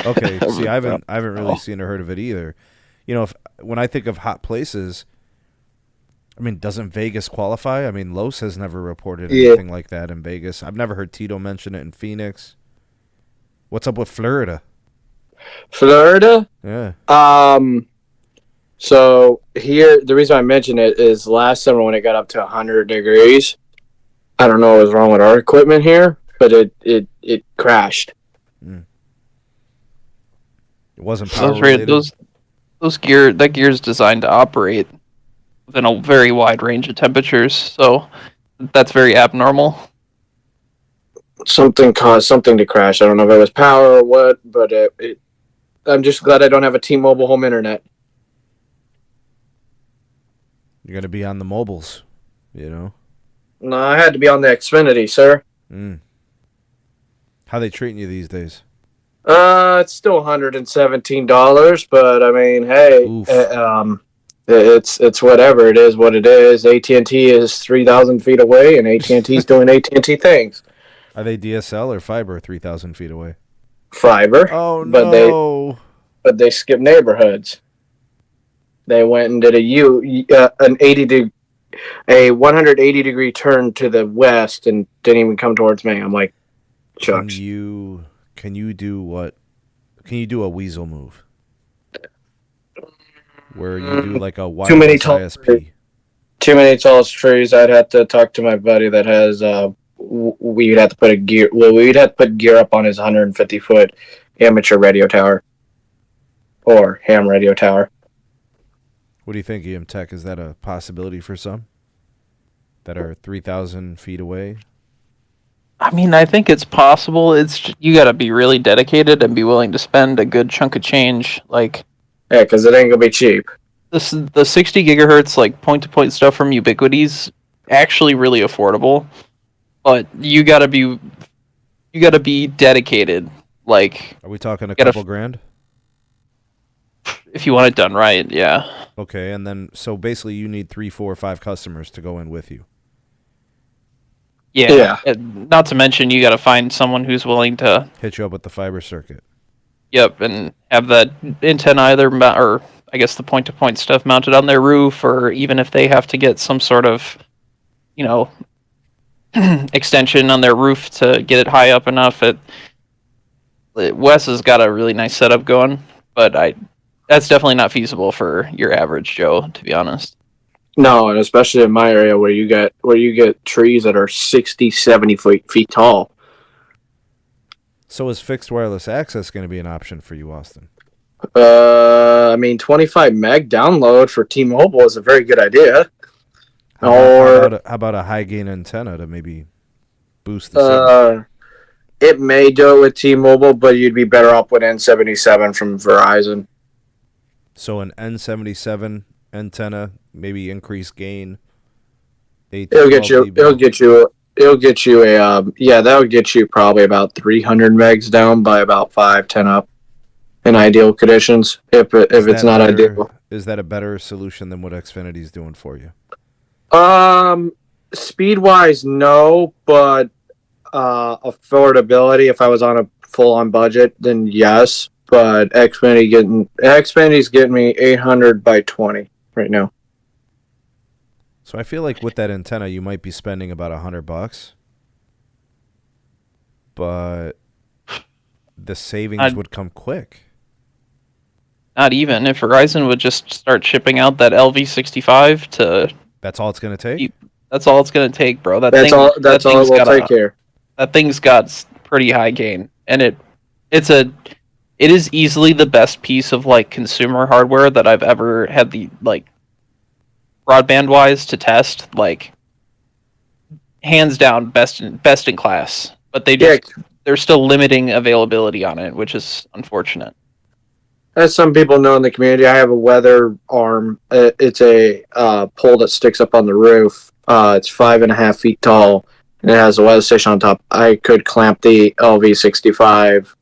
Okay. See, I haven't really seen or heard of it either. When I think of hot places, I mean, doesn't Vegas qualify? I mean, Los has never reported anything like that in Vegas. I've never heard Tito mention it in Phoenix. What's up with Florida? Florida? Yeah. So here, the reason I mention it is last summer when it got up to 100 degrees, I don't know what was wrong with our equipment here, but it crashed. It wasn't power related. That gear is designed to operate within a very wide range of temperatures, so that's very abnormal. Something caused something to crash. I don't know if it was power or what, but I'm just glad I don't have a T-Mobile home internet. You're going to be on the mobiles, No, I had to be on the Xfinity, sir. How they treating you these days? It's still $117, but I mean, hey, it's whatever. It is what it is. AT&T is 3,000 feet away, and AT&T's doing AT&T things. Are they DSL or fiber 3,000 feet away? Fiber. Oh, no. But they skipped neighborhoods. They went and did a 180 degree turn to the west and didn't even come towards me. I'm like, shucks. Can you do what? Can you do a weasel move? Where you do like a wireless ISP? Too many tall trees. I'd have to talk to my buddy that has we'd have to put we'd have to put gear up on his 150-foot amateur radio tower or ham radio tower. What do you think, Tech? Is that a possibility for some that are 3,000 feet away? I mean, I think it's possible. You got to be really dedicated and be willing to spend a good chunk of change. Yeah, because it ain't gonna be cheap. The 60 gigahertz point-to-point stuff from Ubiquity's actually really affordable, but you gotta you got to be dedicated. Like, Are we talking a gotta couple grand? if you want it done right, yeah. Okay, and then so basically you need 3, 4, 5 customers to go in with you. Yeah. Not to mention, you got to find someone who's willing to Hit you up with the fiber circuit. Yep, and have that antenna either, or I guess the point-to-point stuff mounted on their roof, or even if they have to get some sort of, extension on their roof to get it high up enough. Wes has got a really nice setup going, but that's definitely not feasible for your average Joe, to be honest. No, and especially in my area where you get trees that are 60, 70 feet tall. So is fixed wireless access going to be an option for you, Austin? 25 meg download for T-Mobile is a very good idea. How about a high gain antenna to maybe boost the signal? It may do it with T-Mobile, but you'd be better off with N77 from Verizon. So an N77 antenna, maybe increase gain. It'll get you that would get you probably about 300 megs down by about 5-10 up in ideal conditions. If it's not ideal, is that a better solution than what Xfinity's doing for you? Speed wise, no, but affordability. If I was on a full on budget, then yes. But Xfinity's getting me 800 by 20 right now. So I feel like with that antenna, you might be spending about $100, but the savings would come quick. Not even if Verizon would just start shipping out that LV65 to. That's all it's going to take. That's all it's going to take, bro. That's all it will take here. That thing's got pretty high gain, and it is easily the best piece of like consumer hardware that I've ever had the broadband wise to test. Like hands down, best in class. But they're still limiting availability on it, which is unfortunate. As some people know in the community, I have a weather arm. It's a pole that sticks up on the roof. It's 5.5 feet tall, and it has a weather station on top. I could clamp the LV65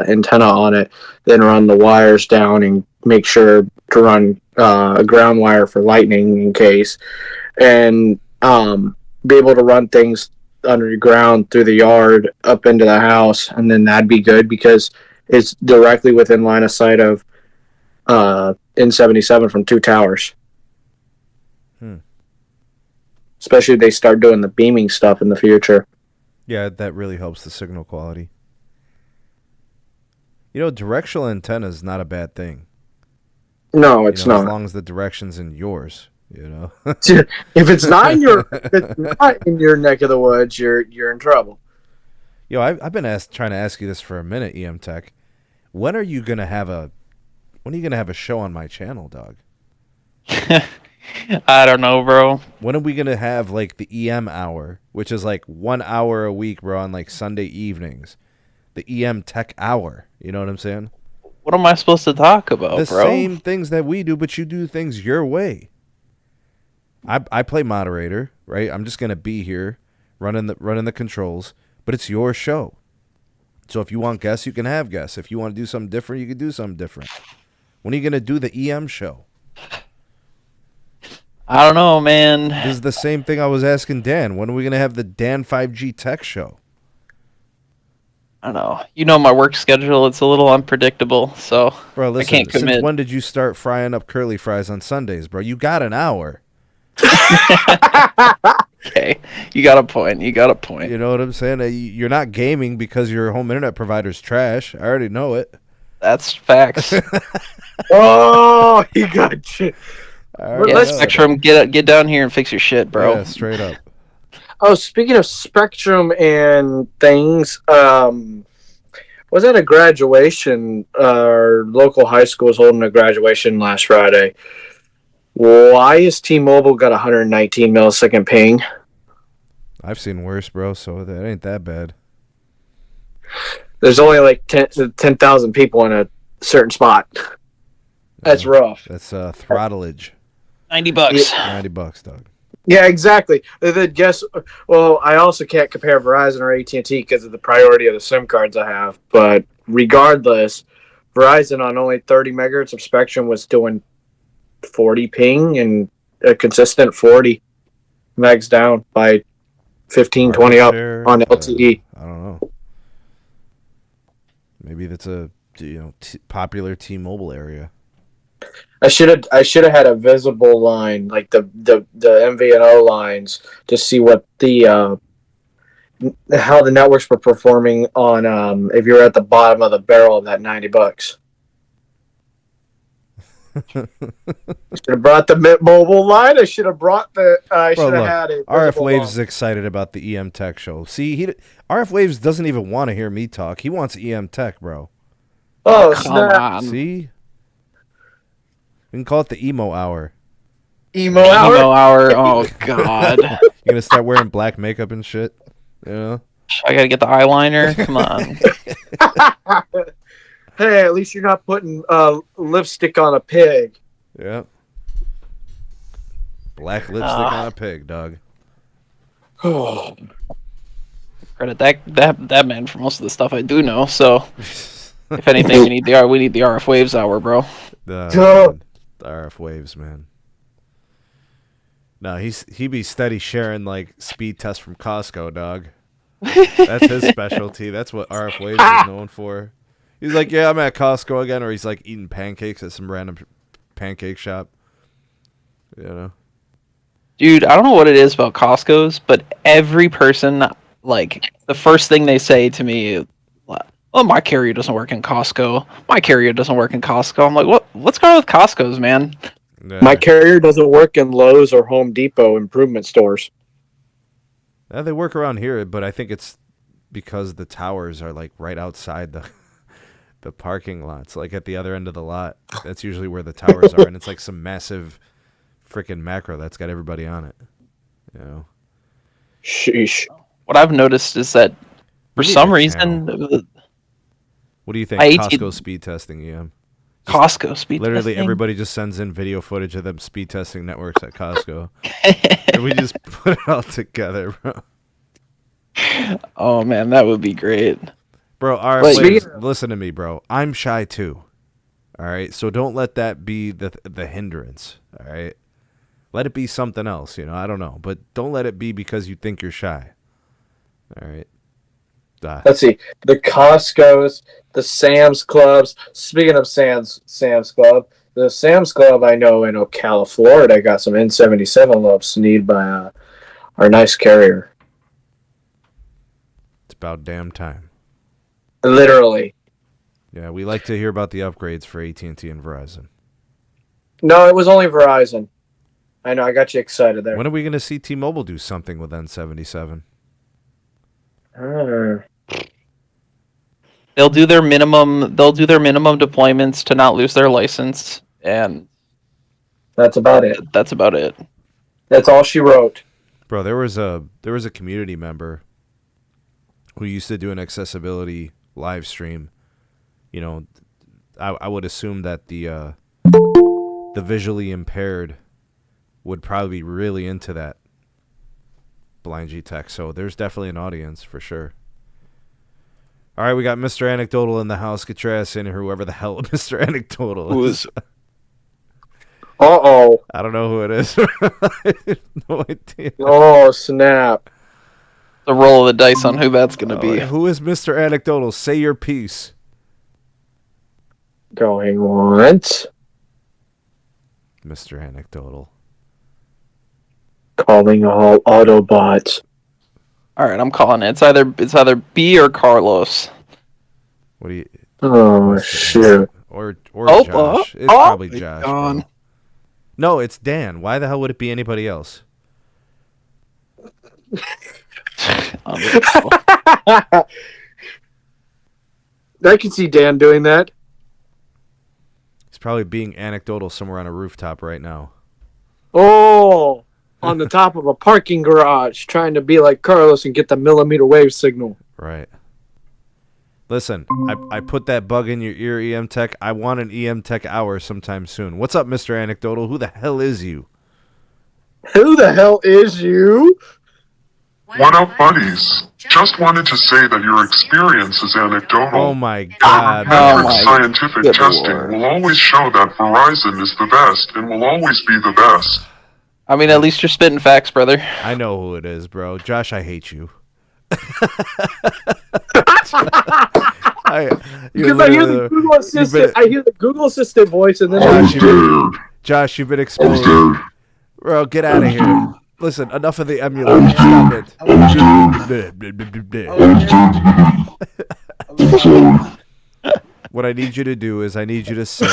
antenna on it, then run the wires down and make sure to run a ground wire for lightning in case, and be able to run things underground through the yard up into the house, and then that'd be good because it's directly within line of sight of N77 from 2 towers. Especially if they start doing the beaming stuff in the future. Yeah, that really helps the signal quality. Directional antenna is not a bad thing. No, it's not. As long as the direction's in yours, If it's not in your neck of the woods, you're in trouble. I've been trying to ask you this for a minute, EM Tech. When are you gonna have a show on my channel, dog? I don't know, bro. When are we gonna have like the EM hour, which is like 1 hour a week, bro, on like Sunday evenings? The EM Tech hour. You know what I'm saying? What am I supposed to talk about, bro? The bro? same things that we do, but you do things your way. I play moderator, right? I'm just gonna be here running the controls, but it's your show. So if you want guests, you can have guests. If you want to do something different, you can do something different. When are you gonna do the EM show? I don't know, man. This is the same thing I was asking Dan. When are we gonna have the Dan 5G Tech show? I don't know. You know my work schedule, it's a little unpredictable, so bro, listen, I can't commit. Since when did you start frying up curly fries on Sundays, bro? You got an hour. Okay, you got a point. You know what I'm saying? You're not gaming because your home internet provider's trash. I already know it. That's facts. Oh, he got you. Yeah, Spectrum, get down here and fix your shit, bro. Yeah, straight up. Oh, speaking of Spectrum and things, was at a graduation. Our local high school was holding a graduation last Friday. Why is T-Mobile got 119 millisecond ping? I've seen worse, bro, so that ain't that bad. There's only like 10,000 people in a certain spot. That's rough. That's throttlage. $90. $90, dog. Yeah, exactly. Then guess. Well, I also can't compare Verizon or AT&T because of the priority of the SIM cards I have. But regardless, Verizon on only 30 megahertz of spectrum was doing 40 ping and a consistent 40 megs down by 15, 20 up on LTE. I don't know. Maybe that's a popular T-Mobile area. I should have had a visible line like the MVNO lines to see what the how the networks were performing on if you're at the bottom of the barrel of that $90. Should have brought the mmWave line. I should have brought the. I should have had it. RF Waves is excited about the EM Tech show. See, RF Waves doesn't even want to hear me talk. He wants EM Tech, bro. Oh, come snap. on. See, we can call it the emo hour. Emo hour. Emo hour. Oh God. You're gonna start wearing black makeup and shit. Yeah. I gotta get the eyeliner. Come on. Hey, at least you're not putting lipstick on a pig. Yeah. Black lipstick on a pig, dog. Credit that man for most of the stuff I do know. So, if anything, we need the RF Waves hour, bro. The RF Waves, man. No, he be steady sharing like speed tests from Costco, dog. That's his specialty. That's what RF Waves is known for. He's like, yeah, I'm at Costco again, or he's like eating pancakes at some random pancake shop. You know, Dude, I don't know what it is about Costco's, but every person, like, the first thing they say to me, oh, my carrier doesn't work in Costco. My carrier doesn't work in Costco. I'm like, what's going on with Costco's, man? yeah. My carrier doesn't work in Lowe's or Home Depot improvement stores. Yeah, they work around here, but I think it's because the towers are like right outside the parking lots, like at the other end of the lot. That's usually where the towers are, and it's like some massive freaking macro that's got everybody on it. You know. Sheesh. What I've noticed is that for need some a reason, What do you think? Costco speed testing, EM? Costco speed Literally testing? everybody just sends in video footage of them speed testing networks at Costco. And we just put it all together, bro. Oh, man, that would be great. Bro, listen to me, bro. I'm shy too. All right? So don't let that be the hindrance, all right? Let it be something else, I don't know. But don't let it be because you think you're shy. All right? Let's see. The Costco's, the Sam's Clubs. Speaking of Sam's Club, the Sam's Club I know in Ocala, Florida, got some N77 love sneed by our nice carrier. It's about damn time. Literally. Yeah, we like to hear about the upgrades for AT&T and Verizon. No, it was only Verizon. I know, I got you excited there. When are we going to see T-Mobile do something with N77? They'll do their minimum deployments to not lose their license, and that's about it. That's about it. That's all she wrote. Bro, there was a community member who used to do an accessibility live stream. I would assume that the visually impaired would probably be really into that blind G tech. So there's definitely an audience for sure. All right, we got Mr. Anecdotal in the house. Get your ass in here, whoever the hell Mr. Anecdotal is. Uh-oh. I don't know who it is. I have no idea. Oh, snap. The roll of the dice on who that's going to be. Who is Mr. Anecdotal? Say your piece. Going once. Mr. Anecdotal. Calling all Autobots. All right, I'm calling it. It's either B or Carlos. What do you? Oh shit! Or Josh. It's probably Josh. Bro. No, it's Dan. Why the hell would it be anybody else? I can see Dan doing that. He's probably being anecdotal somewhere on a rooftop right now. Oh, on the top of a parking garage, trying to be like Carlos and get the mmWave signal. Right. Listen, I put that bug in your ear, EM Tech. I want an EM Tech hour sometime soon. What's up, Mr. Anecdotal? Who the hell is you? Who the hell is you? What up, buddies? Just wanted to say that your experience is anecdotal. Oh my god. Metric scientific testing will always show that Verizon is the best and will always be the best. I mean, at least you're spitting facts, brother. I know who it is, bro. Josh, I hate you. Because I hear the Google Assistant. I hear the Google Assistant voice, and then Josh, you've been exposed. Bro, get out of here. Listen, enough of the emulator. Stop it. What I need you to do is I need you to sing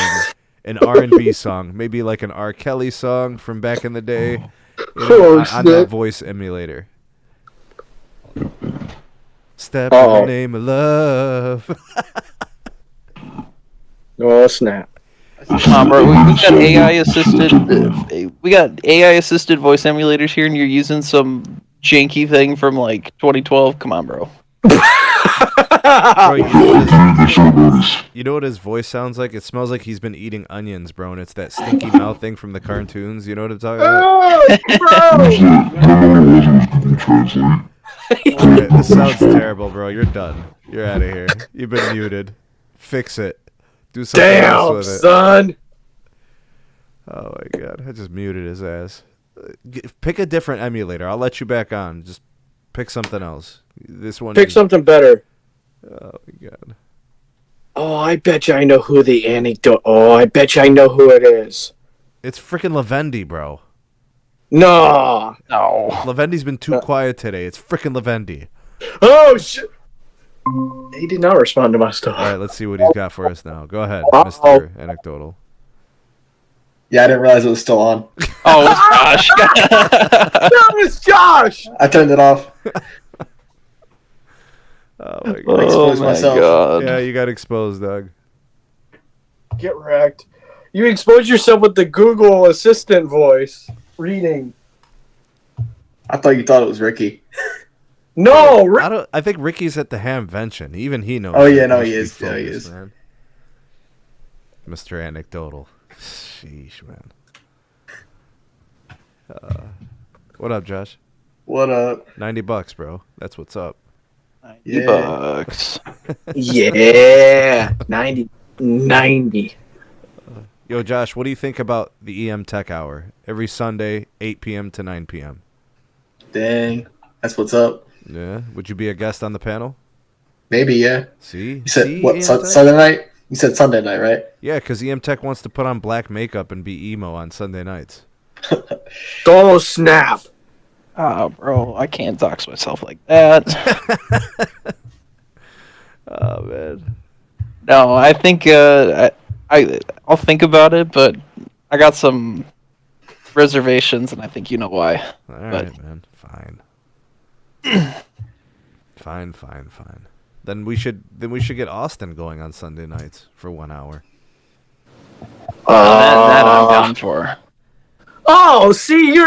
an R&B song, maybe like an R. Kelly song from back in the day, on that voice emulator. Step in the name of love. Oh snap! Bro, we got AI assisted. We got AI assisted voice emulators here, and you're using some janky thing from like 2012. Come on, bro. Bro, you know what his voice sounds like? It smells like he's been eating onions, bro, and it's that stinky mouth thing from the cartoons. You know what I'm talking about? Alright, this sounds terrible, bro. You're done. You're out of here. You've been muted. Fix it. Do something else with it. Son. Oh my god, I just muted his ass. Pick a different emulator. I'll let you back on. Just pick something else. This one. Pick something better. Oh my god. Oh, I bet you I know who the anecdote. Oh, I bet you I know who it is. It's freaking Lavendi, bro. No. Lavendi's been too quiet today. It's freaking Lavendi. Oh shit. He did not respond to my stuff. All right, let's see what he's got for us now. Go ahead, Mr. Anecdotal. Yeah, I didn't realize it was still on. Oh, it's Josh. That was Josh. I turned it off. Oh my god. Expose myself. God. Yeah, you got exposed, Doug. Get wrecked. You exposed yourself with the Google Assistant voice reading. I thought you thought it was Ricky. No, I think Ricky's at the Hamvention. Even he knows. Oh yeah, no, he is. Yeah, he is. Man. Mr. Anecdotal. Sheesh, man. What up, Josh? What up? $90, bro. That's what's up. $90. yeah, 90. Yo, Josh, what do you think about the EM Tech Hour? Every Sunday, 8 p.m. to 9 p.m. Dang, that's what's up. Yeah. Would you be a guest on the panel? Maybe, yeah. See? You said See, what? EM Tech? Sunday night? You said Sunday night, right? Yeah, because EM Tech wants to put on black makeup and be emo on Sunday nights. Oh snap! Oh, bro, I can't dox myself like that. Oh man. No, I think I'll think about it, but I got some reservations, and I think you know why. All right, man. Fine. Fine. Then we should get Austin going on Sunday nights for 1 hour. That I'm down for. Oh, see, you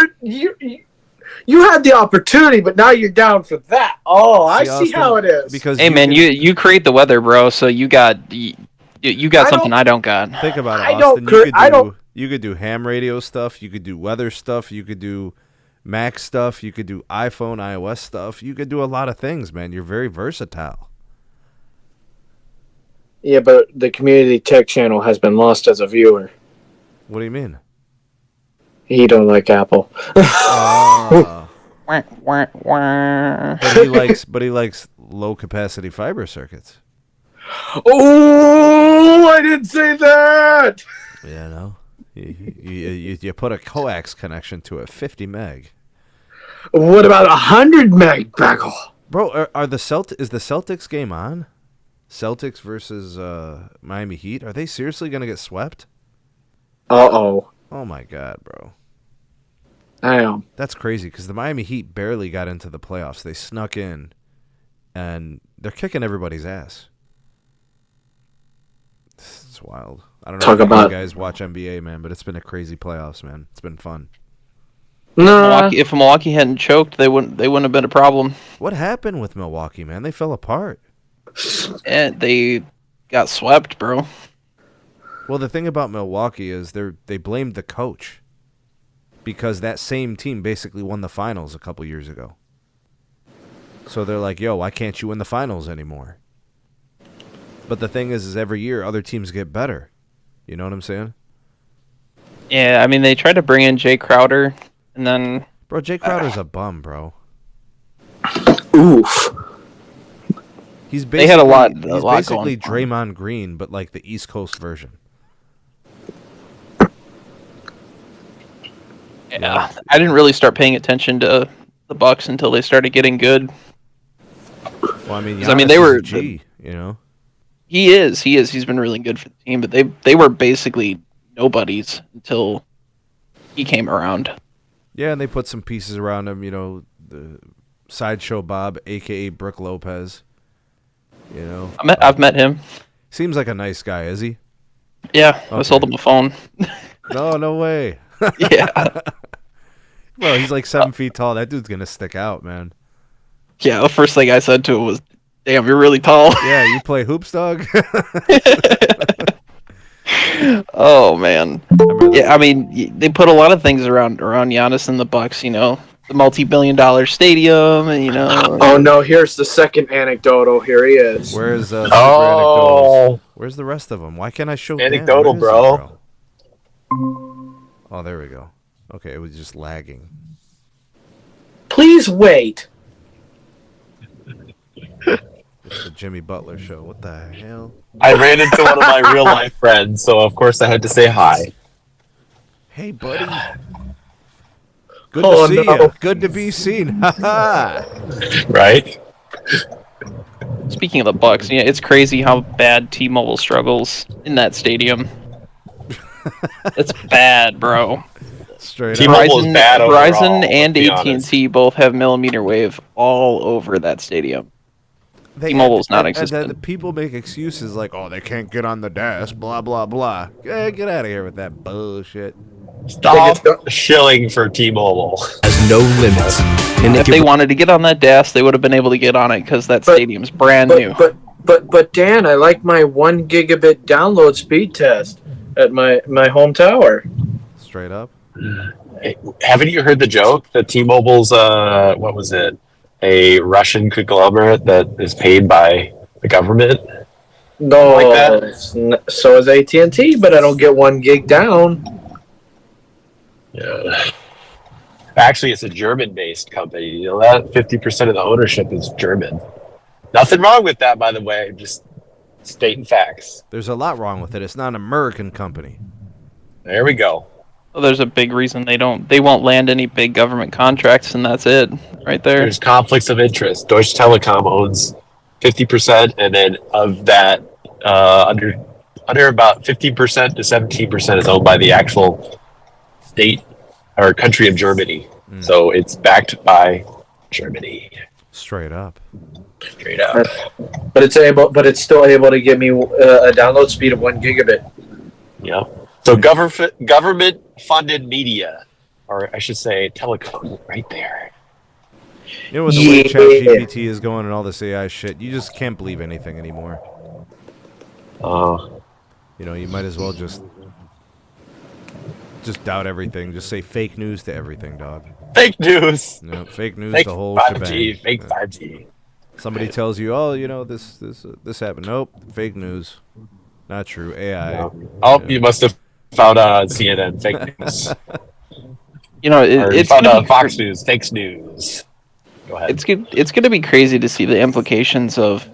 had the opportunity, but now you're down for that. Oh, I see Austin, how it is. Because Hey, man, you create the weather, bro. So you got something I don't got. think about it, I Austin. don't- You could do ham radio stuff. You could do weather stuff. You could do Mac stuff. You could do iPhone, iOS stuff. You could do a lot of things, man. You're very versatile. Yeah, but the Community Tech channel has been lost as a viewer. What do you mean? He don't like Apple. Wah, wah, wah. But he likes low capacity fiber circuits. Oh, I didn't say that. Yeah, no. You put a coax connection to it, 50 meg. What about 100 meg backhaul? Bro, is the Celtics game on? Celtics versus Miami Heat. Are they seriously gonna get swept? Uh-oh. Oh my god, bro. I am. That's crazy because the Miami Heat barely got into the playoffs. They snuck in, and they're kicking everybody's ass. It's wild. I don't know if you guys watch NBA, man, but it's been a crazy playoffs, man. It's been fun. No. If Milwaukee hadn't choked, they wouldn't have been a problem. What happened with Milwaukee, man? They fell apart. And they got swept, bro. Well, the thing about Milwaukee is they blamed the coach. because that same team basically won the finals a couple years ago. So they're like, yo, why can't you win the finals anymore? But the thing is every year other teams get better. You know what I'm saying? Yeah, I mean, they tried to bring in Jay Crowder, and then... Bro, Jay Crowder's a bum, bro. Oof. He's basically, They had a lot basically going for him. Draymond Green, but like the East Coast version. Yeah, I didn't really start paying attention to the Bucks until they started getting good. Well, I mean, they were a G, you know? He is. He's been really good for the team, but they were basically nobodies until he came around. Yeah, and they put some pieces around him, you know, the Sideshow Bob, a.k.a. Brooke Lopez. You know? I've met him. Seems like a nice guy, is he? Yeah, Okay. I sold him a phone. No way. Yeah. Bro, he's like 7 feet tall. That dude's going to stick out, man. Yeah, the first thing I said to him was, damn, you're really tall. Yeah, you play hoops, dog? Oh, man. Yeah, I mean, they put a lot of things around Giannis and the Bucks, you know. The multi-billion-dollar stadium, and, you know. Oh, no, here's the second anecdote. Oh, here he is. Where's Super Oh. Anecdotes? Where's the rest of them? Why can't I show Anecdotal, Dan? Where is bro. it, Oh, there we go. Okay, it was just lagging. Please wait. It's the Jimmy Butler show. What the hell? I ran into one of my real life friends, so of course I had to say hi. Hey, buddy. Good Oh, to see no. you. Good to be seen. Ha Right? Speaking of the Bucks, yeah, it's crazy how bad T-Mobile struggles in that stadium. It's bad, bro. Straight up. T-Mobile is bad overall, Verizon and let's be AT&T both have millimeter wave all over that stadium. T-Mobile's not existent. And people make excuses like, oh, they can't get on the dash, blah, blah, blah. Get out of here with that bullshit. Stop shilling for T-Mobile. Has no limits. And If they wanted to get on that DAS, they would have been able to get on it because that stadium's brand new. But Dan, I like my 1 gigabit download speed test at my home tower. Straight up. Hey, haven't you heard the joke that T-Mobile's, what was it? A Russian conglomerate that is paid by the government? No, Like that? So is AT&T, but I don't get 1 gig down. Yeah. Actually, it's a German-based company. You know that 50% of the ownership is German. Nothing wrong with that, by the way. Just stating facts. There's a lot wrong with it. It's not an American company. There we go. Well, there's a big reason they won't land any big government contracts, and that's it, right there. There's conflicts of interest. Deutsche Telekom owns 50%, and then of that, under about 15% to 17% is owned by the actual state or country of Germany. So it's backed by Germany. Straight up. Straight up. But it's still able to give me a download speed of 1 gigabit. Yeah. So government-funded media, or I should say telecom, right there. You know, with the way ChatGPT is going and all this AI shit, you just can't believe anything anymore. You know, you might as well just doubt everything. Just say fake news to everything, dog. Fake news. No, fake news, Fake the whole 5G. shebang. Fake 5G. Somebody tells you, oh, you know, this happened. Nope, fake news. Not true. AI. No. Oh, you must have found out on CNN. Fake news. You know, Or you it's found gonna out be Fox News. Fake news. Go ahead. it's going to be crazy to see the implications of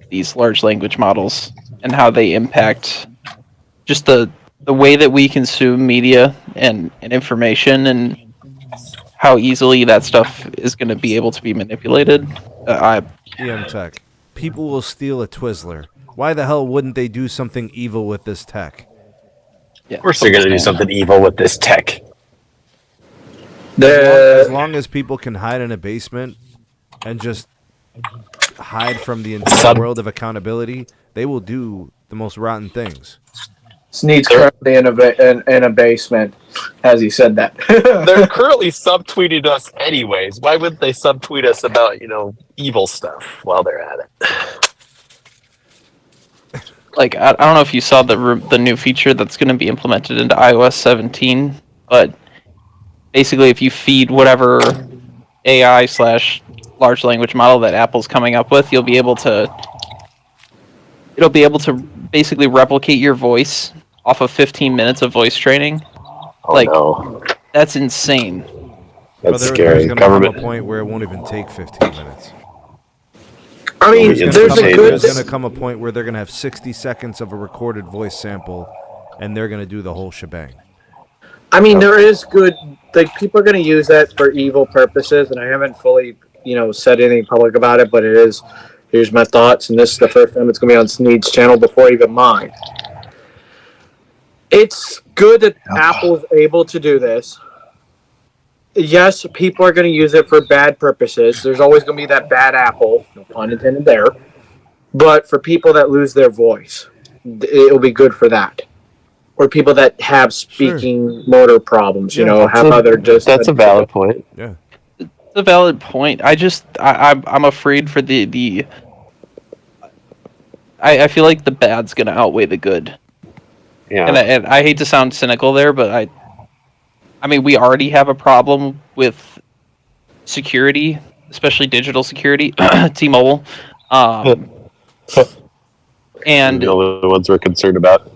these large language models and how they impact just the way that we consume media and information, and how easily that stuff is going to be able to be manipulated. EM Tech. People will steal a Twizzler. Why the hell wouldn't they do something evil with this tech? Yeah, Of course they're going to do something evil with this tech. As long as people can hide in a basement and just hide from the entire world of accountability, they will do the most rotten things. Sneed's currently in a basement, as he said that. They're currently subtweeting us anyways. Why wouldn't they subtweet us about, evil stuff while they're at it? Like, I don't know if you saw the new feature that's going to be implemented into iOS 17, but basically, if you feed whatever AI slash large language model that Apple's coming up with, it'll be able to basically replicate your voice off of 15 minutes of voice training. Oh Like, no, that's insane. that's There's scary. going to come a Government. point where it won't even take 15 minutes. I mean, It's there's gonna a come- good. There's going to come a point where they're going to have 60 seconds of a recorded voice sample, and they're going to do the whole shebang. I mean, there is good. Like, people are going to use that for evil purposes, and I haven't fully, said anything public about it. But it is. Here's my thoughts, and this is the first time it's going to be on Sneed's channel before even mine. It's good that Apple's able to do this. Yes, people are going to use it for bad purposes. There's always going to be that bad apple, no pun intended there. But for people that lose their voice, it'll be good for that. Or people that have speaking motor problems, That's a valid point. Yeah. It's a valid point. I'm afraid for the. I feel like the bad's gonna outweigh the good. Yeah. And I hate to sound cynical there, but I mean, we already have a problem with security, especially digital security, T-Mobile, and the only ones we're concerned about.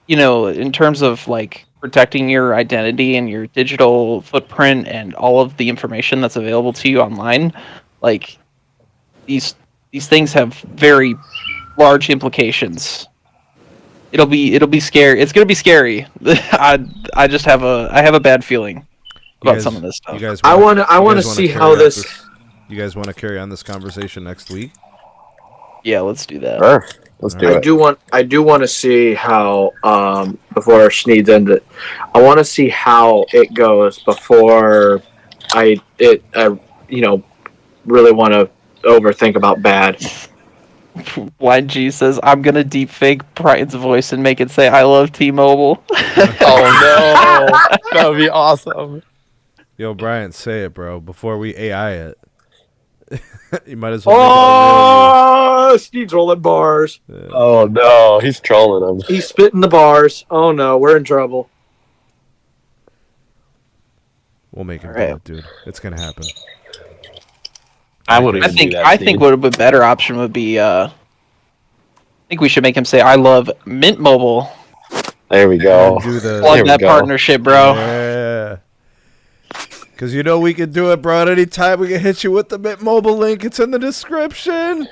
In terms of like protecting your identity and your digital footprint and all of the information that's available to you online, like these things have very large implications. It'll be scary. It's gonna be scary. I just have a bad feeling about some of this stuff. I want to see how this. You guys want to carry on this conversation next week? Yeah, let's do that. Sure. Let's do it. I do want to see how before Schneeds end it. I want to see how it goes before I really want to overthink about bad. YG says, I'm going to deep fake Brian's voice and make it say, I love T-Mobile. Oh, no. That would be awesome. Yo, Brian, say it, bro, before we AI it. You might as well Steve's rolling bars. make it Oh, no. He's trolling him. He's spitting the bars. Oh, no. We're in trouble. We'll make it All right. do it, dude. It's going to happen. I think what a better option would be, I think we should make him say, I love Mint Mobile. There we go. Do the, Plug There we that go. partnership, bro. Yeah. Because we can do it, bro. At any time, we can hit you with the Mint Mobile link. It's in the description.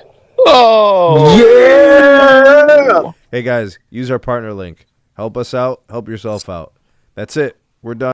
Oh. Yeah! Hey, guys, use our partner link. Help us out. Help yourself out. That's it. We're done.